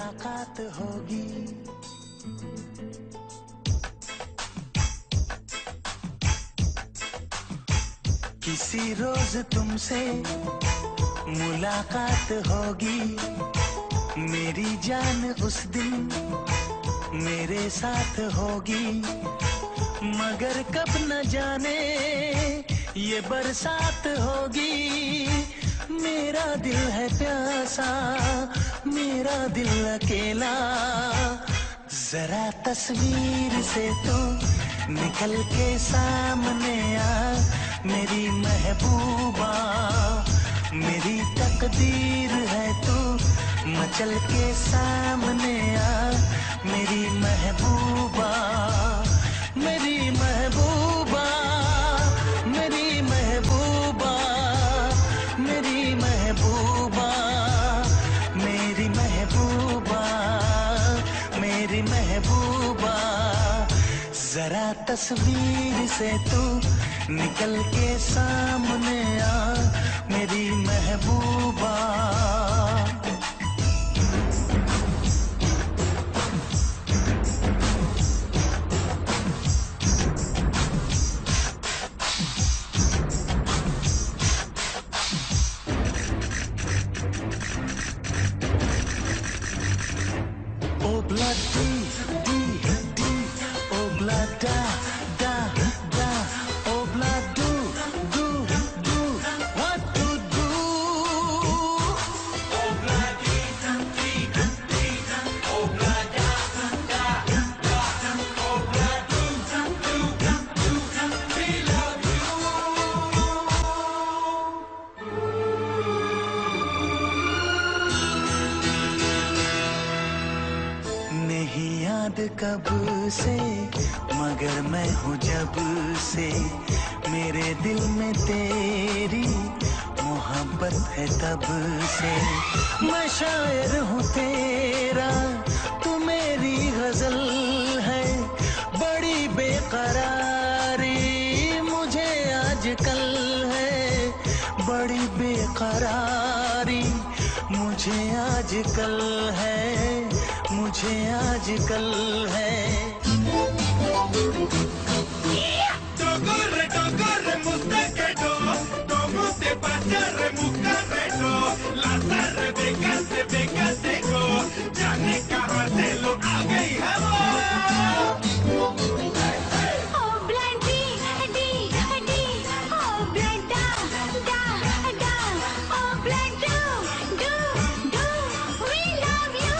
मुलाकात होगी। किसी रोज तुमसे मुलाकात होगी, मेरी जान उस दिन मेरे साथ होगी, मगर कब न जाने ये बरसात होगी। मेरा दिल है प्यासा, मेरा दिल अकेला, जरा तस्वीर से तो निकल के सामने आ मेरी महबूबा। मेरी तकदीर है तू मचल के सामने आ मेरी महबूबा। मेरी महबूबा, मेरी महबूबा, मेरी महबूबा, मेरी महबूबा, मेरी महबूबा। जरा तस्वीर से तू निकल के सामने आ मेरी महबूबा। कब से मगर मैं हूँ जब से, मेरे दिल में तेरी मोहब्बत है तब से। मैं शायर हूँ तेरा, तू मेरी गजल है, बड़ी बेकरारी मुझे आजकल है, बड़ी बेकरारी मुझे आजकल है, मुझे आजकल है। Corre, corre, mustaquero, como te pasa, remucarrero, las arrebecas de becateco, ya ne carratelo, haga y jabón. Oh blind D, D, D, oh blind da, da, da, oh blind do, do, we love you.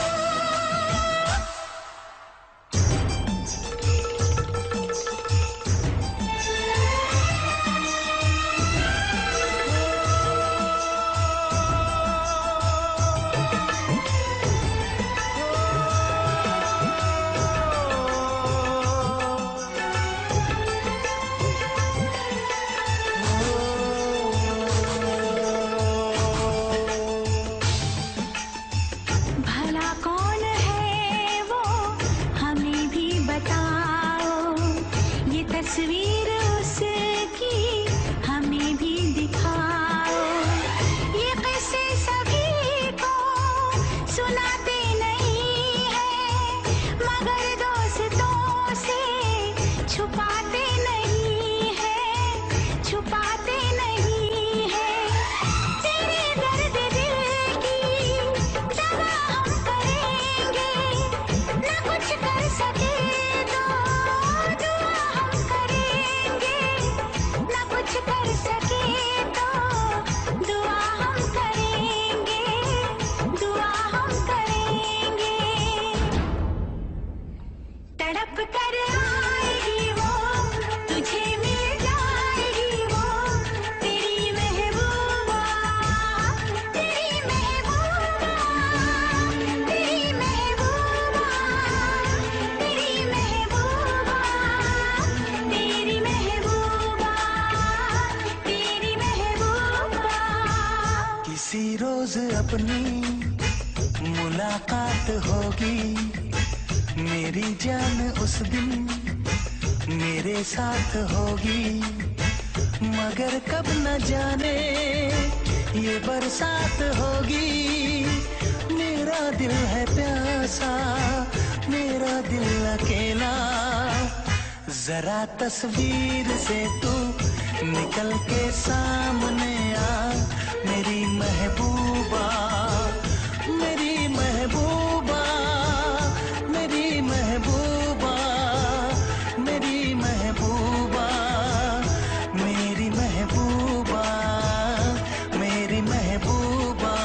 भला कौन है वो हमें भी बताओ, ये तस्वीर उसकी हमें भी दिखाओ। ये किस्से सभी को सुनाते नहीं है, मगर दोस्तों से छुपाते नहीं है, छुपाते नहीं है। तेरे दर्द दिल की दवा हम करेंगे, न कुछ कर सके तो दुआ हम करेंगे, न कुछ कर सके तो दुआ हम करेंगे, दुआ हम करेंगे। तड़प कर आएगी वो, तुझे मिल जाएगी वो, तेरी महबूबा, तेरी महबूबा, तेरी महबूबा, तेरी महबूबा, तेरी महबूबा, तेरी महबूबा। किसी रोज अपनी मुलाकात होगी, मेरी जान उस दिन मेरे साथ होगी, मगर कब न जाने ये बरसात होगी। मेरा दिल है प्यासा, मेरा दिल अकेला। जरा तस्वीर से तू निकल के सामने आ, मेरी महबूबा, मेरी महबूबा, मेरी महबूबा, मेरी महबूबा, मेरी महबूबा, मेरी महबूबा।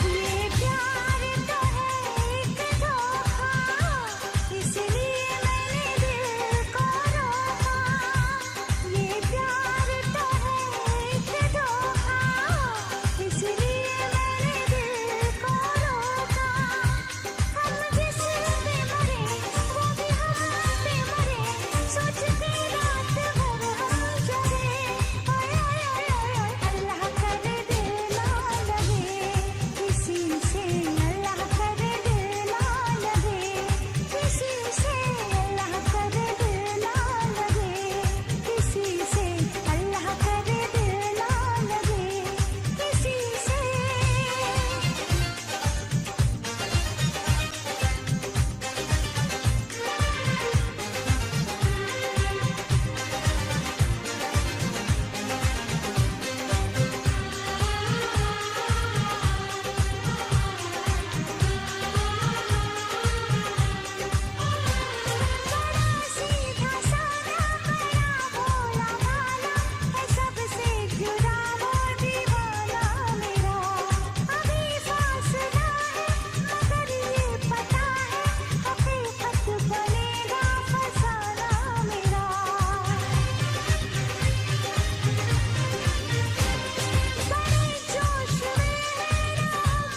ये प्यार तो है एक धोखा, इसलिए मैंने दिल को रोका। ये प्यार तो है एक धोखा, इसलिए मैंने दिल को रोका। हम जिस पे मरे वो भी हम पे मरे, सोचते रात भर हम जगे। ओए ओए ओए ओए अल्लाह करे दिल ना लगे किसी से, अल्लाह करे दिल ना लगे किसी से, अल्लाह करे दिल ना लगे किसी से, अल्लाह करे दिल ना लगे किसी से। बड़ा सीधा साधा बड़ा भोला भाला है, सबसे जुदा वो दीवाना मेरा। अभी फासला है मगर ये पता है, हकीकत बनेगा फसाना मेरा। बड़े जोश में है ना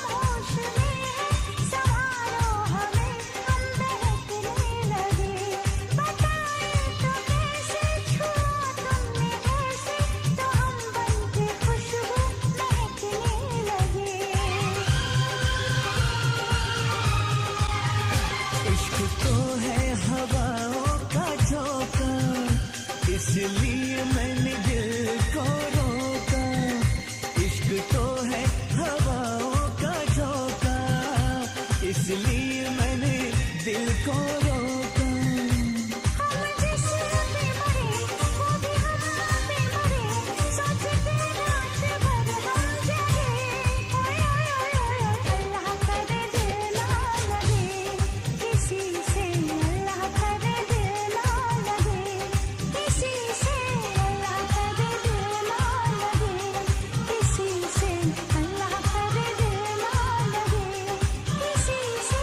होश में है, सवारो हमें हम बहकने लगे। बताए तो कैसे छुआ तुमने ऐसे, तो हम बनके खुशबू महकने लगे। इश्क तो है हवाओं का झोंका, इसलिए मैंने दिल को रोका। इश्क तो है हवाओं का झोंका, इसलिए मैंने दिल को रोका। हम जिस पे मरे वो भी हम पे मरे, सोचते रात भर हम जगे। ओए ओए ओए ओए अल्लाह करे दिल ना लगे किसी से, अल्लाह करे दिल ना लगे किसी से, अल्लाह करे दिल ना लगे किसी से, अल्लाह करे दिल ना लगे किसी से।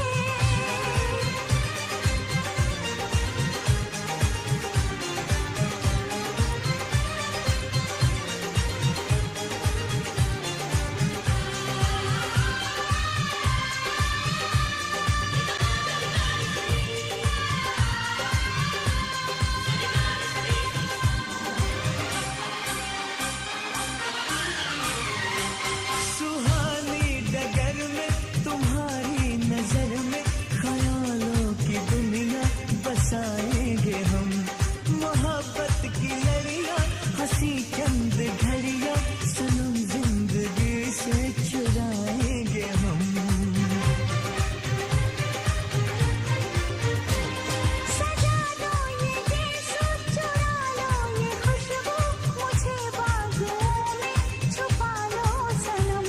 सुहानी डगर में तुम्हारी नजर में ख्यालों की दुनिया बसाएंगे हम। मोहब्बत की लड़ियां हंसी चंद घड़ियां सनम जिंदगी से चुराएंगे हम। सजा दो ये गेसु, चुरा लो ये खुशबू, मुझे बागों में छुपा लो सनम।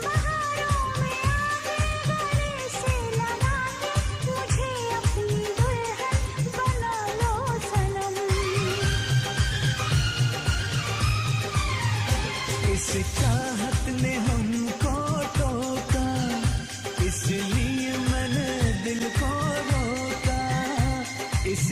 बहारों में आगे गले से लगा के, मुझे अपनी दुल्हन बना लो सनम। इस चाहत ने हमको टोका, इसलिए मैंने दिल को रोका। इस